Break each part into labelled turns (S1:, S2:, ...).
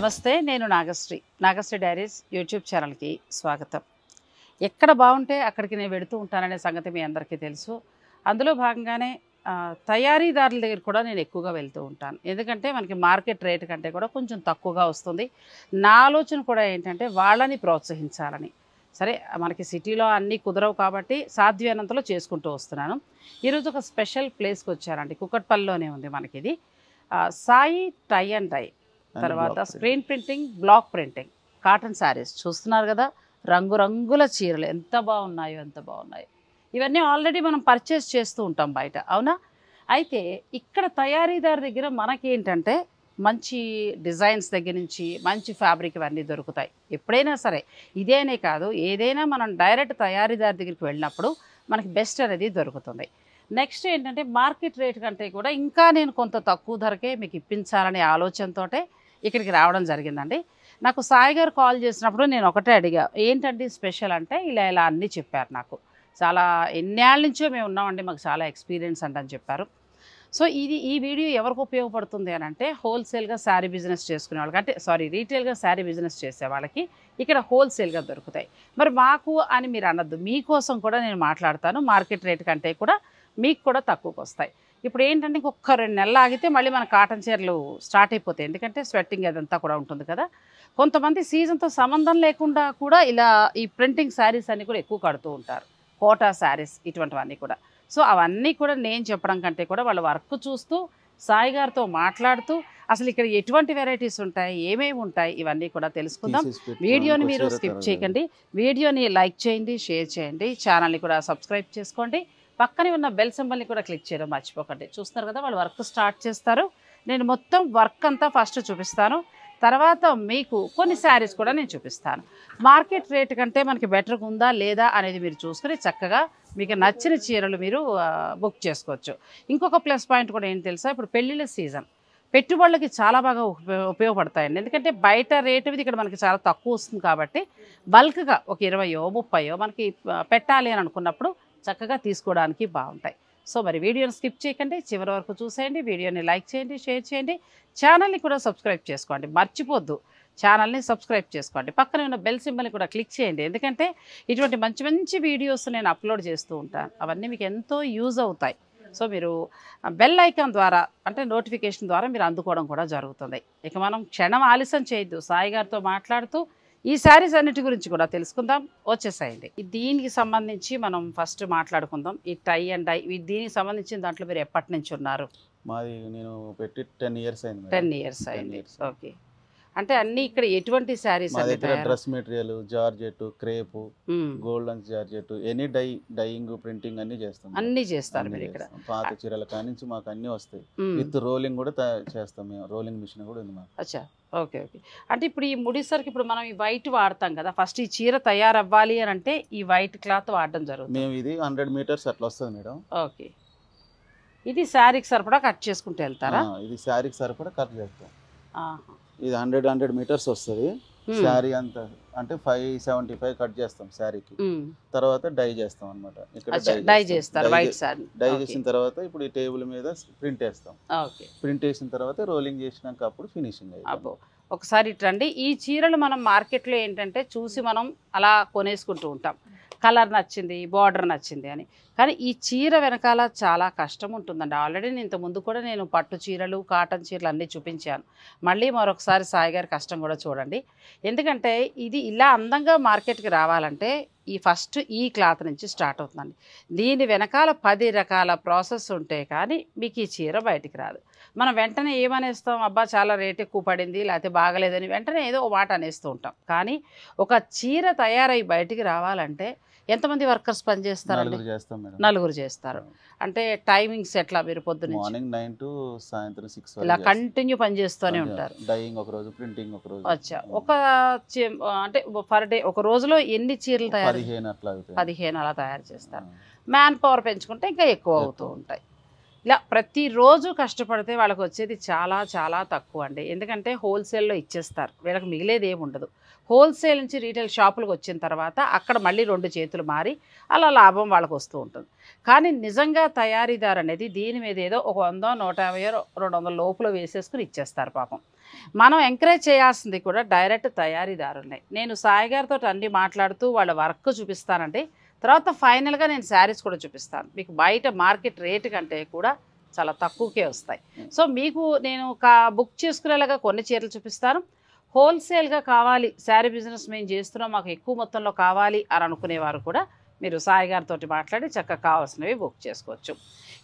S1: నమస్తే, నేను Nagasri. Nagasri diaries YouTube ఛానల్కి స్వాగతం. ఎక్కడ బాగుంటే అక్కడికి నేను వెళుతూ ఉంటాననే సంగతి మీ అందరికీ తెలుసు. అందులో భాగంగానే తయారీదారుల దగ్గర కూడా నేను ఎక్కువగా వెళ్తూ ఉంటాను. ఎందుకంటే మనకి మార్కెట్ రేట్ కంటే కూడా కొంచెం తక్కువగా వస్తుంది. నా ఆలోచన కూడా ఏంటంటే వాళ్ళని ప్రోత్సహించాలని. సరే, మనకి సిటీలో అన్నీ కుదరవు కాబట్టి సాధ్యమైనంతలో చేసుకుంటూ వస్తున్నాను. ఈరోజు ఒక స్పెషల్ ప్లేస్కి వచ్చానండి. కుకట్పల్లిలోనే ఉంది మనకి ఇది. సాయి టై అండ్ డై, తర్వాత screen printing, block printing, cotton saris చూస్తున్నారు కదా. రంగురంగుల చీరలు ఎంత బాగున్నాయో, ఎంత బాగున్నాయో. ఇవన్నీ ఆల్రెడీ మనం పర్చేస్ చేస్తూ ఉంటాం బయట, అవునా? అయితే ఇక్కడ తయారీదారు దగ్గర మనకేంటంటే మంచి డిజైన్స్ దగ్గర నుంచి మంచి ఫ్యాబ్రిక్ ఇవన్నీ దొరుకుతాయి. ఎప్పుడైనా సరే, ఇదేనే కాదు, ఏదైనా మనం డైరెక్ట్ తయారీదారు దగ్గరికి వెళ్ళినప్పుడు మనకి బెస్ట్ అనేది దొరుకుతుంది. నెక్స్ట్ ఏంటంటే మార్కెట్ రేట్ కంటే కూడా ఇంకా నేను కొంత తక్కువ ధరకే మీకు ఇప్పించాలనే ఆలోచనతోటే ఇక్కడికి రావడం జరిగిందండి. నాకు సాయి గారు కాల్ చేసినప్పుడు నేను ఒకటే అడిగా, ఏంటంటే స్పెషల్ అంటే ఇలా ఇలా అన్నీ చెప్పారు. నాకు చాలా ఎన్నేళ్ళ నుంచో మేము ఉన్నామండి, మాకు చాలా ఎక్స్పీరియన్స్ అంటని చెప్పారు. సో ఈ వీడియో ఎవరికి ఉపయోగపడుతుంది అని అంటే హోల్సేల్గా శారీ బిజినెస్ చేసుకునే వాళ్ళకి, అంటే రీటైల్గా శారీ బిజినెస్ చేసే వాళ్ళకి ఇక్కడ హోల్సేల్గా దొరుకుతాయి. మరి మాకు అని మీరు అనద్దు, మీకోసం కూడా నేను మాట్లాడతాను. మార్కెట్ రేట్ కంటే కూడా మీకు కూడా తక్కువకి వస్తాయి. ఇప్పుడు ఏంటంటే ఇంకొక 2 నెలలు ఆగితే మళ్ళీ మన కాటన్ చీరలు స్టార్ట్ అయిపోతాయి. ఎందుకంటే స్వెట్టింగ్ అదంతా కూడా ఉంటుంది కదా. కొంతమంది సీజన్తో సంబంధం లేకుండా కూడా ఇలా ఈ ప్రింటింగ్ శారీస్ అన్నీ కూడా ఎక్కువ కడుతూ ఉంటారు. కోటా శారీస్ ఇటువంటివన్నీ కూడా. సో అవన్నీ కూడా నేను చెప్పడం కంటే కూడా వాళ్ళ వర్క్ చూస్తూ సాయి గారితో మాట్లాడుతూ అసలు ఇక్కడ ఎటువంటి వెరైటీస్ ఉంటాయి, ఏమేమి ఉంటాయి, ఇవన్నీ కూడా తెలుసుకుందాం. వీడియోని మీరు స్కిప్ చేయకండి. వీడియోని లైక్ చేయండి, షేర్ చేయండి, ఛానల్ని కూడా సబ్స్క్రైబ్ చేసుకోండి. పక్కనే ఉన్న బెల్ సింబల్ని కూడా క్లిక్ చేయడం మర్చిపోకండి. చూస్తున్నారు కదా, వాళ్ళు వర్క్ స్టార్ట్ చేస్తారు. నేను మొత్తం వర్క్ అంతా ఫస్ట్ చూపిస్తాను, తర్వాత మీకు కొన్ని శారీస్ కూడా నేను చూపిస్తాను. మార్కెట్ రేట్ కంటే మనకి బెటర్గా ఉందా లేదా అనేది మీరు చూసుకుని చక్కగా మీకు నచ్చిన చీరలు మీరు బుక్ చేసుకోవచ్చు. ఇంకొక ప్లస్ పాయింట్ కూడా ఏంటి తెలుసా, ఇప్పుడు పెళ్ళిళ్ళ సీజన్ పెట్టుబడులకి చాలా బాగా ఉపయోగపడతాయండి. ఎందుకంటే బయట రేటు ఇక్కడ మనకి చాలా తక్కువ వస్తుంది కాబట్టి బల్క్గా ఒక 20 30 మనకి పెట్టాలి అని అనుకున్నప్పుడు చక్కగా తీసుకోవడానికి బాగుంటాయి. సో మరి వీడియోని స్కిప్ చేయకండి, చివరి వరకు చూసేయండి. వీడియోని లైక్ చేయండి, షేర్ చేయండి, ఛానల్ని కూడా సబ్స్క్రైబ్ చేసుకోండి. మర్చిపోద్దు, ఛానల్ని సబ్స్క్రైబ్ చేసుకోండి. పక్కనే ఉన్న బెల్ సింబల్ని కూడా క్లిక్ చేయండి. ఎందుకంటే ఇటువంటి మంచి మంచి వీడియోస్ నేను అప్లోడ్ చేస్తూ ఉంటాను. అవన్నీ మీకు ఎంతో యూజ్ అవుతాయి. సో మీరు బెల్ ఐకాన్ ద్వారా, అంటే నోటిఫికేషన్ ద్వారా మీరు అందుకోవడం కూడా జరుగుతుంది. ఇక మనం క్షణం ఆలస్యం చేయొద్దు, సాయి గారితో మాట్లాడుతూ ఈ శారీస్ అన్నిటి గురించి కూడా తెలుసుకుందాం. వచ్చేసాయండి. దీనికి సంబంధించి మనం ఫస్ట్ మాట్లాడుకుందాం. ఈ టై అండ్ డై, దీనికి సంబంధించిన దాంట్లో మీరు ఎప్పటి నుంచి ఉన్నారు?
S2: మాది నేను పెట్టి 10 ఇయర్స్ అయింది.
S1: 10 ఇయర్స్ అయింది. ఓకే. అంటే అన్ని ఇక్కడ ఎటువంటి శారీస్?
S2: మా దగ్గర dress material, georgette, crepe, golden georgette, any dyeing, printing అన్ని చేస్తాం.
S1: అన్ని చేస్తారు మీరు ఇక్కడ.
S2: పాత చీరల కానించి మాకు అన్ని వస్తాయి. విత్ రోలింగ్ కూడా చేస్తాం మేము. రోలింగ్ మిషన్ కూడా ఉంది మాకు.
S1: అచ్చా, ఓకే ఓకే. అంటే ఇప్పుడు ఈ ముడిసరికి ఇప్పుడు మనం ఈ వైట్ వాడతాం కదా, ఫస్ట్ ఈ చీర తయారవ్వాలి అని అంటే ఈ వైట్ క్లాత్ వాడడం జరుగుతుంది.
S2: మేము ఇది 100 మీటర్స్ అట్లా వస్తుంది మేడం.
S1: ఓకే. ఇది శారీకి సరిపడా కట్ చేసుకుంటూ వెళ్తారా?
S2: ఇది శారీకి సరిపడా కట్ చేస్తాం. ఇది 100 మీటర్స్ వస్తుంది. శారీ అంతా అంటే 575 కట్ చేస్తాం శారీకి. తర్వాత డై చేస్తాం అనమాట. ఇక్కడ
S1: డై చేస్తారు వైట్ శారీ.
S2: డై చేసిన తర్వాత ఇప్పుడు ఈ టేబుల్ మీద ప్రింట్ వేస్తాం. ప్రింట్ వేసిన తర్వాత రోలింగ్ చేసినాక అప్పుడు ఫినిషింగ్ అయ్యి.
S1: ఒకసారి ఇట్రండి. ఈ చీరలు మనం మార్కెట్లో ఏంటంటే చూసి మనం అలా కొనేసుకుంటూ ఉంటాం, కలర్ నచ్చింది, బార్డర్ నచ్చింది అని. కానీ ఈ చీర వెనకాల చాలా కష్టం ఉంటుందండి. ఆల్రెడీ ఇంతకుముందు కూడా నేను పట్టు చీరలు, కాటన్ చీరలు అన్నీ చూపించాను. మళ్ళీ మరొకసారి సాయి గారి కష్టం కూడా చూడండి. ఎందుకంటే ఇది ఇలా అందంగా మార్కెట్కి రావాలంటే ఫస్ట్ ఈ క్లాత్ నుంచి స్టార్ట్ అవుతుందండి. దీని వెనకాల 10 రకాల ప్రాసెస్ ఉంటే కానీ మీకు ఈ చీర బయటికి రాదు. మనం వెంటనే ఏమనేస్తాం, అబ్బా చాలా రేట్ ఎక్కువ పడింది, లేకపోతే బాగలేదని వెంటనే ఏదో ఒక మాట అనేస్తూ ఉంటాం. కానీ ఒక చీర తయారై బయటికి రావాలంటే ఎంతమంది వర్కర్స్ పనిచేస్తారండి? 4 చేస్తారు. అంటే టైమింగ్స్ ఎట్లా? మీరు పొద్దున్న
S2: మార్నింగ్ 9 to సాయంత్రం 6
S1: ఇలా కంటిన్యూ పనిచేస్తూనే ఉంటారు.
S2: డైయింగ్ ఒక రోజు, ప్రింటింగ్ ఒక రోజు.
S1: అచ్చా. అంటే పర్ డే ఒక రోజులో ఎన్ని చీరలు తయారు? 15 అలా తయారు చేస్తారు. మ్యాన్ పవర్ పెంచుకుంటే ఇంకా ఎక్కువ అవుతూ ఉంటాయి. ఇలా ప్రతిరోజు కష్టపడితే వాళ్ళకి వచ్చేది చాలా చాలా తక్కువ అండి. ఎందుకంటే హోల్సేల్లో ఇచ్చేస్తారు, వీళ్ళకి మిగిలేది ఏమి ఉండదు. హోల్సేల్ నుంచి రీటైల్ షాపులకు వచ్చిన తర్వాత అక్కడ మళ్ళీ 2 చేతులు మారి అలా లాభం వాళ్ళకు వస్తూ ఉంటుంది. కానీ నిజంగా తయారీదారు అనేది దీని మీద ఏదో ఒక 100, 150, 200 లోపల వేసేసుకుని ఇచ్చేస్తారు పాపం. మనం ఎంకరేజ్ చేయాల్సింది కూడా డైరెక్ట్ తయారీదారులనే. నేను సాయి గారితో అన్నీ మాట్లాడుతూ వాళ్ళ వర్క్ చూపిస్తానండి. తర్వాత ఫైనల్గా నేను శారీస్ కూడా చూపిస్తాను. మీకు బయట మార్కెట్ రేటు కంటే కూడా చాలా తక్కువకే వస్తాయి. సో మీకు నేను బుక్ చేసుకునేలాగా కొన్ని చీరలు చూపిస్తాను. హోల్సేల్గా కావాలి, శారీ బిజినెస్ మేము చేస్తున్నాం, మాకు ఎక్కువ మొత్తంలో కావాలి అని అనుకునేవారు కూడా మీరు సాయి గారితో మాట్లాడి చక్కగా కావాల్సినవి బుక్ చేసుకోవచ్చు.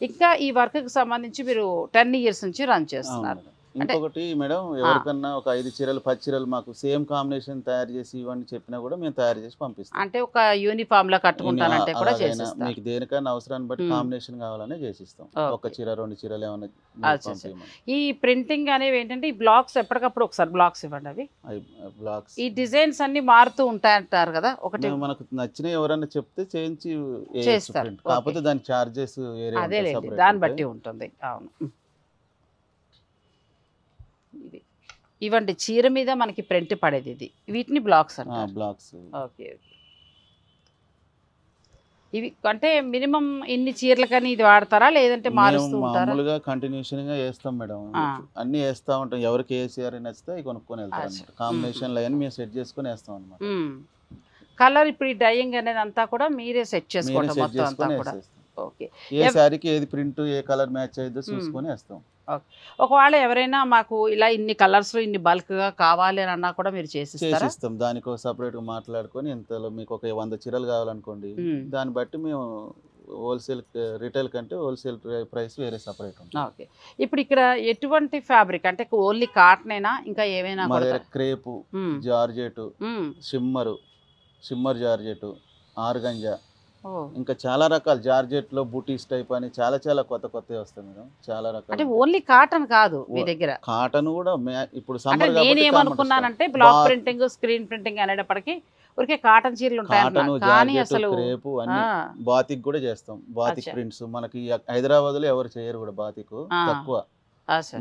S1: ఇంకా ఈ వర్క్కి సంబంధించి మీరు 10 years నుంచి రన్ చేస్తున్నారు.
S2: ఇంకొకటి మేడం, ఎవరికన్నా ఒక 5 చీరలు 10 చీరలు మాకు సేమ్ కాంబినేషన్ తయారు చేసి ఇవన్నీ చెప్పినా కూడా మేము తయారు చేసి పంపిస్తాం.
S1: అంటే ఒక యూనిఫామ్ లా కట్టుకుంటానంటే కూడా చేసిస్తాం.
S2: మీకు దేనికైనా అవసరాన్ని బట్టి కాంబినేషన్ కావాలనే చేసిస్తాం. ఒక చీర 2 చీరలు ఏమన్నా.
S1: ఈ ప్రింటింగ్ అనేవి ఏంటంటే ఈ బ్లాక్స్ ఎప్పటికప్పుడు ఒకసారి బ్లాక్స్ ఇవ్వండి. అవి
S2: బ్లాక్స్
S1: ఈ డిజైన్స్ అన్ని మారుతూ ఉంటాయంటారు కదా, ఒకటి
S2: మనకు నచ్చిన ఎవరన్నా చెప్తే చేయించి
S1: చేస్తారు.
S2: కాకపోతే దాని చార్జెస్
S1: అదే దాన్ని బట్టి ఉంటుంది. అవును, ఇది ఇవ్వండి. చీర మీద మనకి ప్రింట్ పడేది ఇది. వీటిని బ్లాక్స్ అంటారు.
S2: బ్లాక్స్.
S1: ఓకే. ఇవి అంటే మినిమం ఇన్ని చీరలకని ఇది వాడతారా లేదంటే మారుస్తూ ఉంటారా?
S2: మామూలుగా కంటిన్యూషన్ గా వేస్తాం మేడం. అన్ని వేస్తా ఉంటాం. ఎవరికి ఏ చీర నచ్చితే కొనుక్కొని వెళ్తాం అన్నమాట. కాంబినేషన్ లైన్ మేము సెట్ చేసుకొని వేస్తాం అన్నమాట.
S1: కలర్ ఇప్పుడు ఈ డైయింగ్ అనేది అంతా కూడా మీరే సెట్ చేసుకోవడం మొత్తం అంతా కూడా. ఓకే.
S2: ఏ శారీకి ఏది ప్రింట్ ఏ కలర్ మ్యాచ్ అయ్యిద్దో చూసుకొని వేస్తాం.
S1: ఒకవేళ ఎవరైనా మాకు ఇలా ఇన్ని కలర్స్ లో ఇన్ని బల్క్ గా కావాలి అని అన్నా కూడా మీరు చేసిస్తాం.
S2: దానికి సపరేట్ గా మాట్లాడుకొని ఇంతలో మీకు ఒక 100 చీరలు కావాలనుకోండి, దాన్ని బట్టి మేము హోల్సేల్ రిటైల్ కంటే హోల్సేల్ ప్రైస్ వేరే సపరేట్ ఉంటుంది.
S1: ఓకే. ఇప్పుడు ఇక్కడ ఎటువంటి ఫ్యాబ్రిక్ అంటే ఓన్లీ కాటనేనా ఇంకా ఏమైనా?
S2: మా దగ్గర crepe, georgette, shimmer georgette, organza, ఇంకా చాలా రకాల జార్జెట్ లో బూటీస్ టైప్ అని చాలా కొత్త వస్తాయి మేడం. చాలా రకాలు.
S1: అంటే ఓన్లీ కాటన్ కాదు మీ దగ్గర?
S2: కాటన్ కూడా ఇప్పుడు
S1: సమ్మర్. నేను ఏమనుకున్నానంటే బ్లాక్ ప్రింటింగ్ స్క్రీన్ ప్రింటింగ్ అనేటప్పటికి ఊరికే కాటన్ చీరలు ఉంటాయి కానీ అసలు
S2: రేపు అన్ని బాతిక్ కూడా చేస్తాం. బాతిక్ ప్రింట్స్ మనకి హైదరాబాద్ లో ఎవరు చేయరు కూడా. బాతిక్ తక్కువ,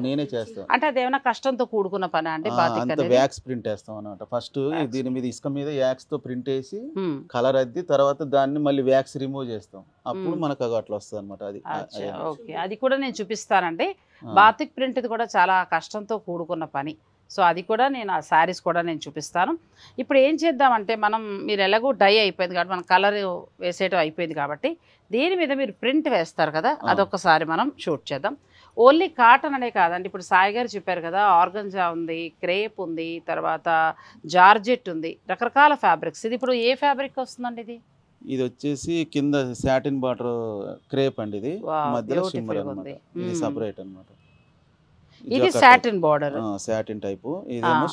S2: నేనే చేస్తాను.
S1: అంటే అదేమైనా కష్టంతో కూడుకున్న పని అంటే
S2: వ్యాక్స్ ప్రింట్ వేస్తాం అన్నమాట. ఫస్ట్ దీని మీద ఇసుక మీద వ్యాక్స్ తో ప్రింట్ వేసి కలర్ అద్ది తర్వాత దాన్ని మళ్ళీ వ్యాక్స్ రిమూవ్ చేస్తాం. అప్పుడు మనకు అట్లా వస్తుంది అనమాట. అది
S1: ఓకే. అది కూడా నేను చూపిస్తానండి. బాతిక్ ప్రింట్ కూడా చాలా కష్టంతో కూడుకున్న పని. సో అది కూడా నేను ఆ శారీస్ కూడా నేను చూపిస్తాను. ఇప్పుడు ఏం చేద్దామంటే మీరు ఎలాగో డై అయిపోయింది కాబట్టి మనం కలర్ వేసేయడం అయిపోయింది కాబట్టి దీని మీద మీరు ప్రింట్ వేస్తారు కదా, అదొకసారి మనం షూట్ చేద్దాం. ఓన్లీ కాటన్ అనే కాదండి. ఇప్పుడు సాయి గారు చెప్పారు కదా, ఆర్గంజా ఉంది, క్రేప్ ఉంది, తర్వాత జార్జెట్ ఉంది, రకరకాల ఫ్యాబ్రిక్స్. ఇది ఇప్పుడు ఏ ఫ్యాబ్రిక్ వస్తుందండి?
S2: ఇది వచ్చేసి కింద సాటిన్ బార్డర్ క్రేప్ అండి. ఇది మధ్యలో షిమ్మర్ అన్నమాట. ఇది సెపరేట్ అన్నమాట.
S1: ఇది సాటిన్ బార్డర్,
S2: సాటిన్ టైపు. ఇదేమో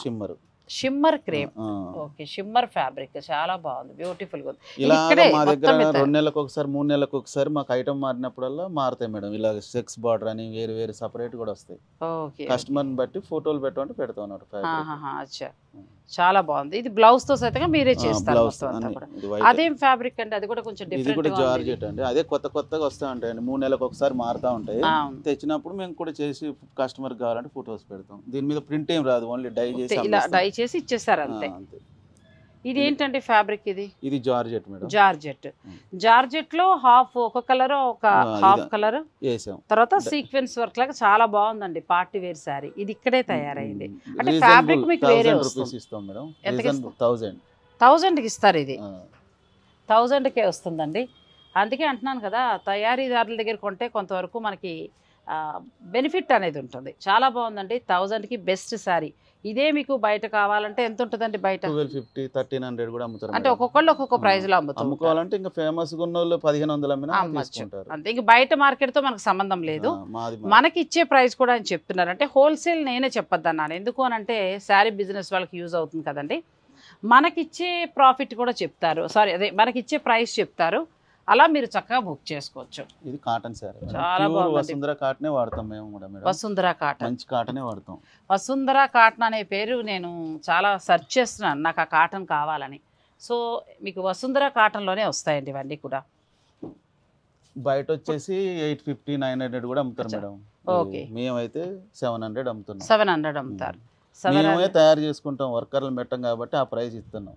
S1: shimmer crepe. Okay. Shimmer fabric చాలా బాగుంది, బ్యూటిఫుల్ గా ఉంది.
S2: ఇలా మా దగ్గర 2 నెలలకు ఒకసారి 3 నెలలకు ఒకసారి మాకు ఐటమ్ మారినప్పుడల్లా మారుతాయి మేడం. ఇలా సెక్స్ బార్డర్ అని వేరు సపరేట్ కూడా వస్తాయి. కస్టమర్ బట్టి ఫోటోలు పెట్టమంటే పెడతాం అన్నమాట.
S1: చాలా బాగుంది. ఇది బ్లౌజ్ తో సైతంగా మీరే చేస్తారు. అదేం ఫ్యాబ్రిక్ అండి? అది కూడా కొంచెం
S2: డిఫరెంట్. ఇది కూడా జార్జెట్ అండి. అదే కొత్తగా వస్తూ ఉంటాయండి. 3 నెలలకు ఒకసారి మారుతా ఉంటాయి. తెచ్చినప్పుడు మేము కూడా చేసి కస్టమర్ కావాలంటే ఫోటోస్ పెడతాం. దీని మీద ప్రింట్ ఏం రాదు, ఓన్లీ డై
S1: చేసి ఇచ్చేస్తారు అంతే. ఇది ఏంటంటే ఫ్యాబ్రిక్?
S2: ఇది జార్జెట్ మేడం.
S1: జార్జెట్ లో ఒక కలర్ ఒక హాఫ్ కలర్ వేసాం. తర్వాత సీక్వెన్స్ వర్క్ లాగా చాలా బాగుందండి. Party wear sari. ఇది ఇక్కడే తయారైంది. అంటే ఫ్యాబ్రిక్ మీకు వేరే వస్తుంది. 1000కి ఇస్తారు. ఇది 1000కే వస్తుందండి. అందుకే అంటున్నాను కదా, తయారీదారుల దగ్గర కొంటే కొంతవరకు మనకి బెనిఫిట్ అనేది ఉంటుంది. చాలా బాగుందండి. 1000కి బెస్ట్ శారీ. ఇదే మీకు బయట కావాలంటే ఎంత ఉంటుందండి? బయట
S2: 1250, 1300 కూడా అమ్ముతారు.
S1: అంటే ఒక్కొక్కళ్ళు ఒక్కొక్క ప్రైస్ లో
S2: అమ్ముకోవాలంటే ఇంకా ఫేమస్ ఉన్న వాళ్ళు 1500 అమ్మినా తీసుకుంటారు.
S1: అంతే. ఇంక బయట మార్కెట్ తో మనకు సంబంధం లేదు. మనకి ఇచ్చే ప్రైస్ కూడా అని చెప్తున్నారు. అంటే హోల్సేల్ నేనే చెప్పొద్దన్నాను. ఎందుకు అని అంటే శారీ బిజినెస్ వాళ్ళకి యూజ్ అవుతుంది కదండి. మనకిచ్చే ప్రాఫిట్ కూడా చెప్తారు. మనకిచ్చే ప్రైస్ చెప్తారు. అలా మీరు చక్కగా బుక్ చేసుకోవచ్చు.
S2: ఇది కాటన్ సారీ. చాలా బాగుంది. వసుంధర కాటనే వాడతాం మేము కూడా మేడం.
S1: వసుంధర కాటన్,
S2: మంచి కాటనే వాడతాం.
S1: వసుంధర కాటన్ అనే పేరు నేను చాలా సెర్చ్ చేస్తున్నాను, నాకు ఆ కాటన్ కావాలని. సో మీకు వసుంధర కాటన్లోనే వస్తాయండి ఇవన్నీ కూడా.
S2: బయట వచ్చేసి 850, 900 కూడా అమ్ముతారు మేడం. ఓకే. మేమైతే 700 అమ్ముతున్నాం.
S1: 700 అమ్ముతారు.
S2: మేమే తయారు చేసుకుంటాం, వర్కర్లను పెట్టాం కాబట్టి ఆ ప్రైస్ ఇస్తున్నాం.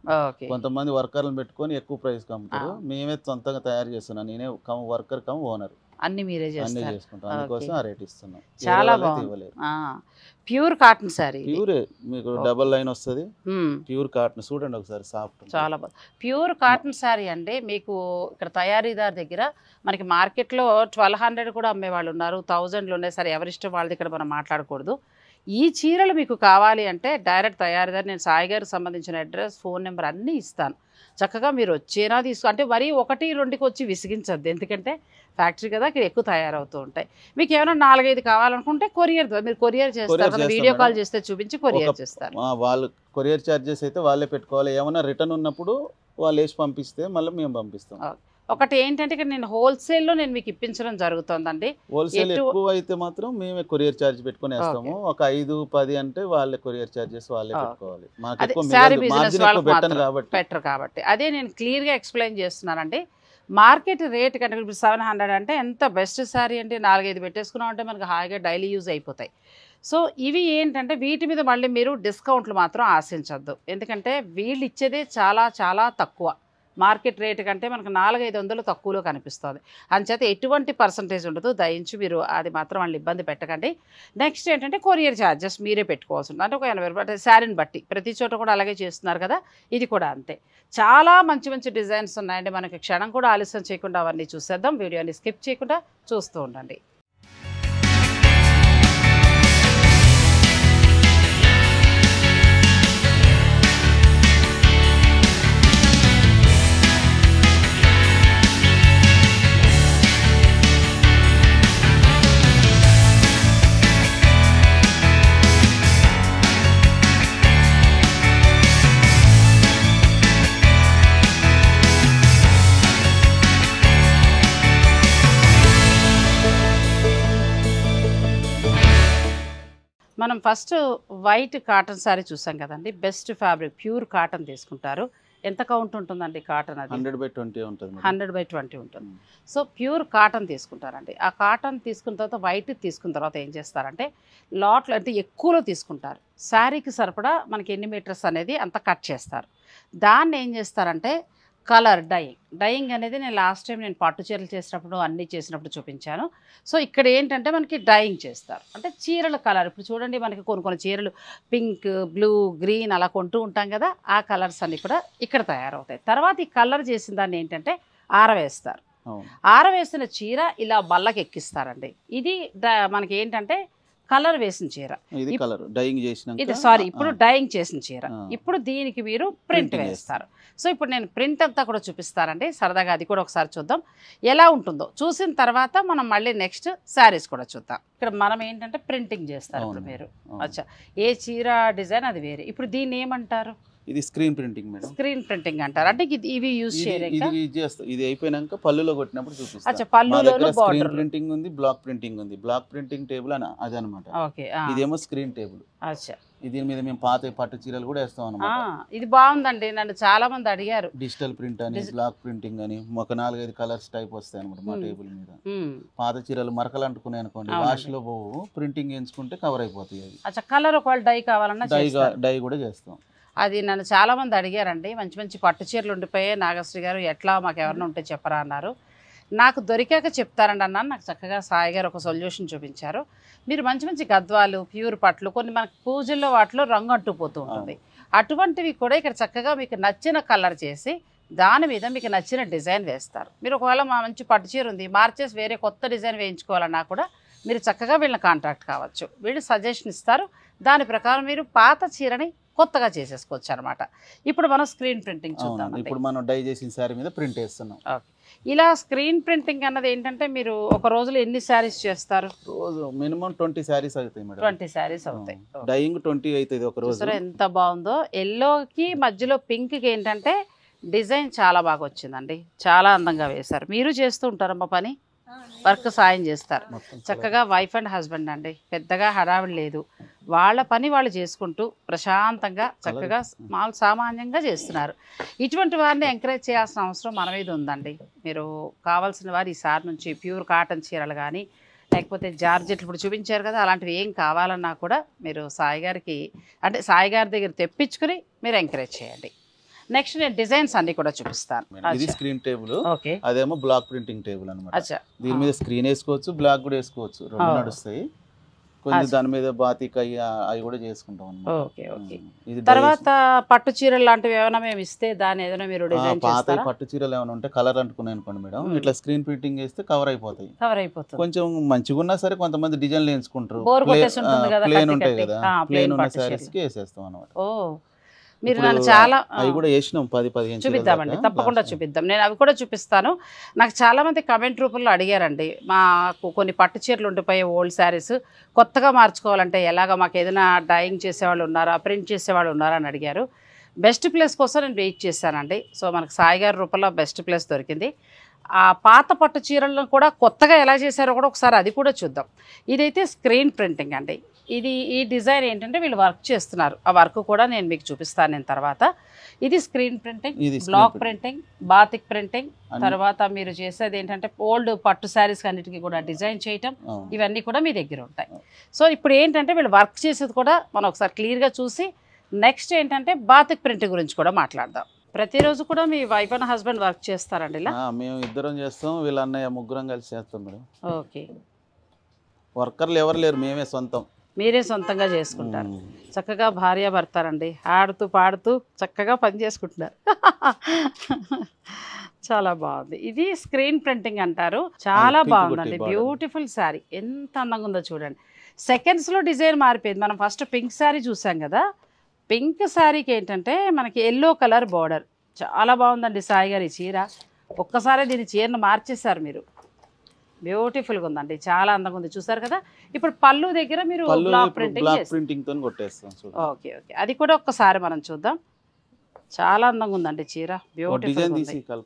S2: కొంతమంది వర్కర్లను పెట్టుకొని ఎక్కువ ప్రైస్ అమ్ముతారు. మేమే సొంతంగా తయారు చేస్తున్నాం. నేనే వర్కర్ ఓనర్.
S1: అన్ని మీరే
S2: అన్ని
S1: చేస్తారు.
S2: చేసుకుంటాం, అందుకోసం ఆ రేట్ ఇస్తున్నాం.
S1: చాలా బాగుంది. ప్యూర్ కాటన్ శారీ,
S2: ప్యూరే, మీకు డబల్ లైన్ వస్తుంది, ప్యూర్ కాటన్. చూడండి ఒకసారి, సాఫ్ట్,
S1: చాలా బాగుంది. ప్యూర్ కాటన్ శారీ అండి. మీకు ఇక్కడ తయారీదారు దగ్గర మనకి మార్కెట్లో 1200 కూడా అమ్మే వాళ్ళు ఉన్నారు, 1000లో ఉన్నాయి. సరే, ఎవరిష్టం వాళ్ళది, ఇక్కడ మనం మాట్లాడకూడదు. ఈ చీరలు మీకు కావాలి అంటే డైరెక్ట్ తయారీదారు, నేను సాయి గారికి సంబంధించిన అడ్రస్, ఫోన్ నెంబర్ అన్నీ ఇస్తాను. చక్కగా మీరు వచ్చేనా అంటే మరీ 1-2కి వచ్చి విసిగించద్దు, ఎందుకంటే ఫ్యాక్టరీ కదా, ఇక్కడ ఎక్కువ తయారవుతూ ఉంటాయి. మీకు ఏమైనా 4-5 కావాలనుకుంటే కొరియర్ ద్వారా మీరు కొరియర్ చేస్తారు, వీడియో కాల్ చేస్తే చూపించి కొరియర్ చేస్తారు.
S2: వాళ్ళు కొరియర్ ఛార్జెస్ అయితే వాళ్ళే పెట్టుకోవాలి. ఏమైనా రిటర్న్ ఉన్నప్పుడు వాళ్ళు వేసి పంపిస్తే మళ్ళీ మేము పంపిస్తాం.
S1: ఒకటి ఏంటంటే ఇక్కడ నేను హోల్సేల్లో నేను మీకు ఇప్పించడం జరుగుతుందండి.
S2: హోల్సేల్ ఎక్కువ అయితే మాత్రం మేమే కొరియర్ ఛార్జ్ పెట్టుకుని వేస్తాము. ఒక 5-10 అంటే వాళ్ళే కొరియర్ ఛార్జెస్ వాళ్ళే పెట్టుకోవాలి.
S1: బెటర్ కాబట్టి అదే నేను క్లియర్గా ఎక్స్ప్లెయిన్ చేస్తున్నానండి. మార్కెట్ రేట్ కంటే ఇప్పుడు 700 అంటే ఎంత బెస్ట్ శారీ అంటే 4-5 పెట్టేసుకున్నాం అంటే మనకు హాయిగా డైలీ యూజ్ అయిపోతాయి. సో ఇవి ఏంటంటే వీటి మీద మళ్ళీ మీరు డిస్కౌంట్లు మాత్రం ఆశించద్దు, ఎందుకంటే వీళ్ళు ఇచ్చేదే చాలా చాలా తక్కువ. మార్కెట్ రేట్ కంటే మనకు 400-500 తక్కువలో కనిపిస్తుంది. అందుచేత ఎటువంటి పర్సంటేజ్ ఉండదు, దయించి మీరు అది మాత్రం వాళ్ళు ఇబ్బంది పెట్టకండి. నెక్స్ట్ ఏంటంటే కొరియర్ ఛార్జెస్ మీరే పెట్టుకోవాల్సి ఉంటుంది, అంటే ఒక 80 రూపాయలు శారీని బట్టి. ప్రతి చోట కూడా అలాగే చేస్తున్నారు కదా, ఇది కూడా అంతే. చాలా మంచి మంచి డిజైన్స్ ఉన్నాయండి. మనకి క్షణం కూడా ఆలస్యం చేయకుండా అవన్నీ చూసేద్దాం. వీడియోని స్కిప్ చేయకుండా చూస్తూ ఉండండి. మనం ఫస్ట్ వైట్ కాటన్ శారీ చూసాం కదండి. బెస్ట్ ఫ్యాబ్రిక్ ప్యూర్ కాటన్ తీసుకుంటారు. ఎంత కౌంట్ ఉంటుందండి కాటన్? అది
S2: 100/20 ఉంటుంది.
S1: 100/20 ఉంటుంది. సో ప్యూర్ కాటన్ తీసుకుంటారండి. ఆ కాటన్ తీసుకున్న తర్వాత వైట్ తీసుకున్న తర్వాత ఏం చేస్తారంటే లాట్లు అంటే ఎక్కువలో తీసుకుంటారు. శారీకి సరిపడా మనకి ఎన్ని మీటర్స్ అనేది అంత కట్ చేస్తారు. దాన్ని ఏం చేస్తారంటే కలర్ డైయింగ్ అనేది నేను లాస్ట్ టైం నేను పట్టు చీరలు చేసినప్పుడు అన్నీ చేసినప్పుడు చూపించాను. సో ఇక్కడ ఏంటంటే మనకి డైయింగ్ చేస్తారు, అంటే చీరల కలర్. ఇప్పుడు చూడండి, మనకి కొన్ని చీరలు పింక్, బ్లూ, గ్రీన్ అలా కొంటూ ఉంటాం కదా, ఆ కలర్స్ అన్నీ కూడా ఇక్కడ తయారవుతాయి. తర్వాత ఈ కలర్ చేసిన దాన్ని ఏంటంటే ఆరవేస్తారు. ఆరవేసిన చీర ఇలా బల్లకి ఎక్కిస్తారండి. ఇది మనకి ఏంటంటే కలర్ వేసిన చీర, ఇప్పుడు డైయింగ్ చేసిన చీర. ఇప్పుడు దీనికి మీరు ప్రింట్ వేస్తారు. సో ఇప్పుడు నేను ప్రింట్ అంతా కూడా చూపిస్తానండి, సరదాగా అది కూడా ఒకసారి చూద్దాం ఎలా ఉంటుందో. చూసిన తర్వాత మనం మళ్ళీ నెక్స్ట్ శారీస్ కూడా చూద్దాం. ఇక్కడ మనం ఏంటంటే ప్రింటింగ్ చేస్తారు. ఇప్పుడు మీరు అచ్చా, ఏ చీర డిజైన్ అది వేరే. ఇప్పుడు దీన్ని ఏమంటారు?
S2: ఇది screen printing madam.
S1: Screen printing అంటారు. అంటే ఇవి యూజ్ చేయలేక
S2: ఇది అయిపోయినాక పళ్ళులో కొట్టినప్పుడు చూపిస్తాం.
S1: అచ్చా, పళ్ళులో
S2: స్క్రీన్ ప్రింటింగ్ ఉంది, బ్లాక్ ప్రింటింగ్ ఉంది. బ్లాక్ ప్రింటింగ్ టేబుల్ అని అది అనమాట. ఇదేమో స్క్రీన్ టేబుల్.
S1: అచ్చా,
S2: దీని మీద మేము పాత పట్టు చీరలు కూడా వేస్తాం అన్నమాట.
S1: ఇది బాగుందండి, నన్ను చాలా మంది అడిగారు.
S2: డిజిటల్ ప్రింట్ అని, బ్లాక్ ప్రింటింగ్ అని, ఒక 4-5 కలర్స్ టైప్ వస్తాయి అనమాట మా టేబుల్ మీద. పాత చీరలు మరకలు అంటుకున్నాయి అనుకోండి, వాష్ లో పోవు, ప్రింటింగ్ వేయించుకుంటే కవర్ అయిపోతాయి.
S1: అచ్చా, కలర్ ఒకవేళ డై కావాలన్నా
S2: డై కూడా చేస్తాం.
S1: అది నన్ను చాలామంది అడిగారండి. మంచి మంచి పట్టు చీరలు ఉండిపోయాయి నాగశ్రీ గారు, ఎట్లా మాకు ఎవరైనా ఉంటే చెప్పరా అన్నారు. నాకు దొరికాక చెప్తారండి అన్నాను. నాకు చక్కగా సాయి గారు ఒక సొల్యూషన్ చూపించారు. మీరు మంచి మంచి గద్వాలు, ప్యూర్ పట్లు, కొన్ని మనకు పూజల్లో వాటిలో రంగు అంటుపోతూ ఉంటుంది, అటువంటివి కూడా ఇక్కడ చక్కగా మీకు నచ్చిన కలర్ చేసి దాని మీద మీకు నచ్చిన డిజైన్ వేస్తారు. మీరు ఒకవేళ మా మంచి పట్టు చీర ఉంది, మార్చేసి వేరే కొత్త డిజైన్ వేయించుకోవాలన్నా కూడా మీరు చక్కగా వీళ్ళని కాంటాక్ట్ కావచ్చు. వీళ్ళు సజెషన్ ఇస్తారు, దాని ప్రకారం మీరు పాత చీరని కొత్తగా చేసేసుకోవచ్చు అనమాట. ఇప్పుడు మనం స్క్రీన్ ప్రింటింగ్ చూద్దాం.
S2: ఇప్పుడు మనం డై చేసిన శారీ మీద ప్రింట్ వేస్తున్నాం.
S1: ఓకే, ఇలా స్క్రీన్ ప్రింటింగ్ అన్నది ఏంటంటే మీరు ఒక రోజులో ఎన్ని శారీస్ చేస్తారు?
S2: రోజు మినిమం 20 శారీస్ అవుతాయి మేడం.
S1: 20 శారీస్ అవుతాయి.
S2: డైయింగ్ 20 అవుతుంది ఒక రోజు.
S1: ఎంత బాగుందో. ఎల్లోకి మధ్యలో పింక్కి ఏంటంటే డిజైన్ చాలా బాగా వచ్చిందండి, చాలా అందంగా వేశారు. మీరు చేస్తూ ఉంటారమ్మా పని, వర్క్ సాయం చేస్తారు. చక్కగా వైఫ్ అండ్ హస్బెండ్ అండి, పెద్దగా హడావిడి లేదు. వాళ్ళ పని వాళ్ళు చేసుకుంటూ ప్రశాంతంగా చక్కగా సామాన్యంగా చేస్తున్నారు. ఇటువంటి వారిని ఎంకరేజ్ చేయాల్సిన అవసరం మన మీద ఉందండి. మీరు కావాల్సిన వారు ఈసారి నుంచి ప్యూర్ కాటన్ చీరలు కానీ లేకపోతే జార్జెట్లు ఇప్పుడు చూపించారు కదా, అలాంటివి ఏం కావాలన్నా కూడా మీరు సాయి గారికి అంటే సాయి గారి దగ్గర తెప్పించుకుని మీరు ఎంకరేజ్ చేయండి. నెక్స్ట్ నేను డిజైన్స్ అన్ని కూడా చూపిస్తాను.
S2: ఇది స్క్రీన్ టేబుల్,
S1: ఓకే,
S2: అదేమో బ్లాక్ ప్రింటింగ్ టేబుల్ అన్నమాట.
S1: అచ్చా,
S2: దీని మీద స్క్రీన్ వేసుకోవచ్చు, బ్లాక్ కూడా వేసుకోవచ్చు, రెండు నడుస్తాయి. కొంచెం దాని మీద బాతిక్ అవి కూడా చేసుకుంటాం అన్నమాట.
S1: Okay okay. తర్వాత పట్టు చీరలు లాంటివి ఏమైనా మేము ఇస్తే దాని ఏదైనా మీరు డిజైన్ చేస్తారా?
S2: పట్టు చీరలు ఏమైనా ఉంటే కలర్ అంటుకున్నాయి అనుకోండి మేడం, ఇట్లా స్క్రీన్ ప్రింటింగ్ వేస్తే కవర్ అయిపోతాయి. కొంచెం మంచిగా ఉన్నా సరే కొంతమంది డిజైన్లు వేసుకుంటారు, ప్లేన్ ఉంటాయి కదా, ప్లేన్ ఉన్న సారీస్ కి వేసేస్తాం అన్నమాట.
S1: ఓ, మీరు నన్ను చాలా
S2: అవి కూడా వేసినాం, 10-15
S1: చూపిద్దామండి, తప్పకుండా చూపిద్దాం. నేను అవి కూడా చూపిస్తాను. నాకు చాలామంది కమెంట్ రూపంలో అడిగారండి, మాకు కొన్ని పట్టు చీరలు ఉండిపోయే ఓల్డ్ శారీస్ కొత్తగా మార్చుకోవాలంటే ఎలాగ, మాకు ఏదైనా డైయింగ్ చేసేవాళ్ళు ఉన్నారా, ప్రింట్ చేసేవాళ్ళు ఉన్నారా అని అడిగారు. బెస్ట్ ప్లేస్ కోసం నేను వెయిట్ చేశానండి. సో మనకు సాయి గారి రూపంలో బెస్ట్ ప్లేస్ దొరికింది. ఆ పాత పట్టు చీరలను కూడా కొత్తగా ఎలా చేశారో కూడా ఒకసారి అది కూడా చూద్దాం. ఇదైతే స్క్రీన్ ప్రింటింగ్ అండి. ఈ డిజైన్ ఏంటంటే వీళ్ళు వర్క్ చేస్తున్నారు, ఆ వర్క్ కూడా నేను మీకు చూపిస్తాను నేను తర్వాత. ఇది screen printing, block printing, batik printing, తర్వాత మీరు చేసేది ఏంటంటే ఓల్డ్ పట్టు శారీస్ అన్నిటికీ కూడా డిజైన్ చేయటం, ఇవన్నీ కూడా మీ దగ్గర ఉంటాయి. సో ఇప్పుడు ఏంటంటే వీళ్ళు వర్క్ చేసేది కూడా మనం ఒకసారి క్లియర్గా చూసి నెక్స్ట్ ఏంటంటే బాతిక్ ప్రింట్ గురించి కూడా మాట్లాడదాం. ప్రతిరోజు కూడా మీ వైఫ్ అండ్ హస్బెండ్ వర్క్ చేస్తారండి ఇలా?
S2: మేము ఇద్దరం చేస్తాం, వీళ్ళ అన్నయ్య ముగ్గురం కలిసి చేస్తాం మేడం.
S1: ఓకే,
S2: వర్కర్లు ఎవరు లేరు, మేమే సొంతం,
S1: మీరే సొంతంగా చేసుకుంటారు. చక్కగా భార్య భర్తారండి, ఆడుతూ పాడుతూ చక్కగా పని చేసుకుంటున్నారు. చాలా బాగుంది. ఇది స్క్రీన్ ప్రింటింగ్ అంటారు, చాలా బాగుందండి. బ్యూటిఫుల్ శారీ, ఎంత అందంగా ఉందో చూడండి. సెకండ్స్లో డిజైన్ మారిపోయింది. మనం ఫస్ట్ పింక్ శారీ చూసాం కదా, పింక్ శారీకి ఏంటంటే మనకి ఎల్లో కలర్ బార్డర్, చాలా బాగుందండి సాయి గారి చీర. ఒక్కసారి దీని చీరను మార్చేశారు మీరు, బ్యూటిఫుల్గా ఉందండి, చాలా అందంగా ఉంది. చూసారు కదా. ఇప్పుడు పళ్ళు దగ్గర మీరు బ్లాక్ ప్రింటింగ్
S2: తో కొట్టేస్తాం.
S1: ఓకే ఓకే, అది కూడా ఒక్కసారి మనం చూద్దాం. చాలా అందంగా ఉందండి చీర, బ్యూటిఫుల్.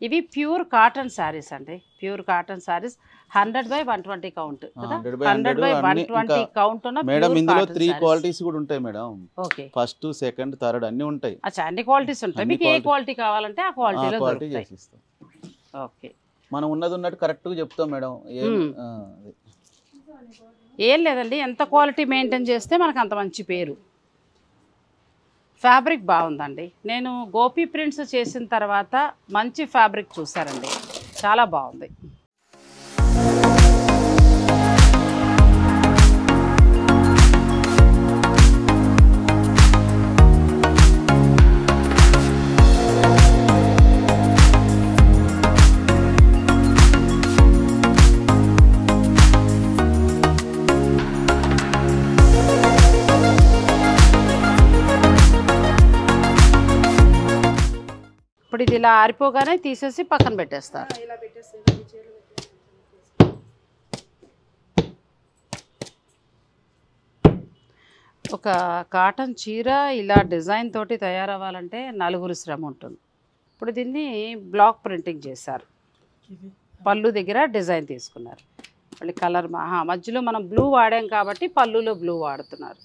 S1: ఇవి ప్యూర్ కాటన్ శారీస్ అండి, ప్యూర్ కాటన్ శారీస్, 100/120 కౌంట్ కదా, 100/120 కౌంట్ ఉన్న
S2: మేడం. ఇందులో 3 క్వాలిటీస్ కూడా ఉంటాయి madam.
S1: Okay,
S2: first, second, third అన్ని ఉంటాయి.
S1: అచ్చా, అన్ని క్వాలిటీస్ ఉంటాయి. మీకు ఏ క్వాలిటీ కావాలంటే ఆ క్వాలిటీలో
S2: చేసిస్తాం.
S1: ఓకే,
S2: మనం ఉన్నది ఉన్నట్టు కరెక్ట్గా చెప్తాం మేడం.
S1: ఏం లేదండి, ఎంత క్వాలిటీ మెయింటైన్ చేస్తే మనకు అంత మంచి పేరు. ఫ్యాబ్రిక్ బాగుందండి. నేను గోపి ప్రింట్స్ చేసిన తర్వాత మంచి ఫ్యాబ్రిక్ చూసారండి, చాలా బాగుంది. ఇప్పుడు ఇది ఇలా ఆరిపోగానే తీసేసి పక్కన పెట్టేస్తారు. ఒక కాటన్ చీర ఇలా డిజైన్ తోటి తయారవ్వాలంటే నలుగురు శ్రమ ఉంటుంది. ఇప్పుడు దీన్ని బ్లాక్ ప్రింటింగ్ చేశారు, పళ్ళు దగ్గర డిజైన్ తీసుకున్నారు, మళ్ళీ కలర్ మధ్యలో మనం బ్లూ వాడాం కాబట్టి పళ్ళులో బ్లూ వాడుతున్నారు.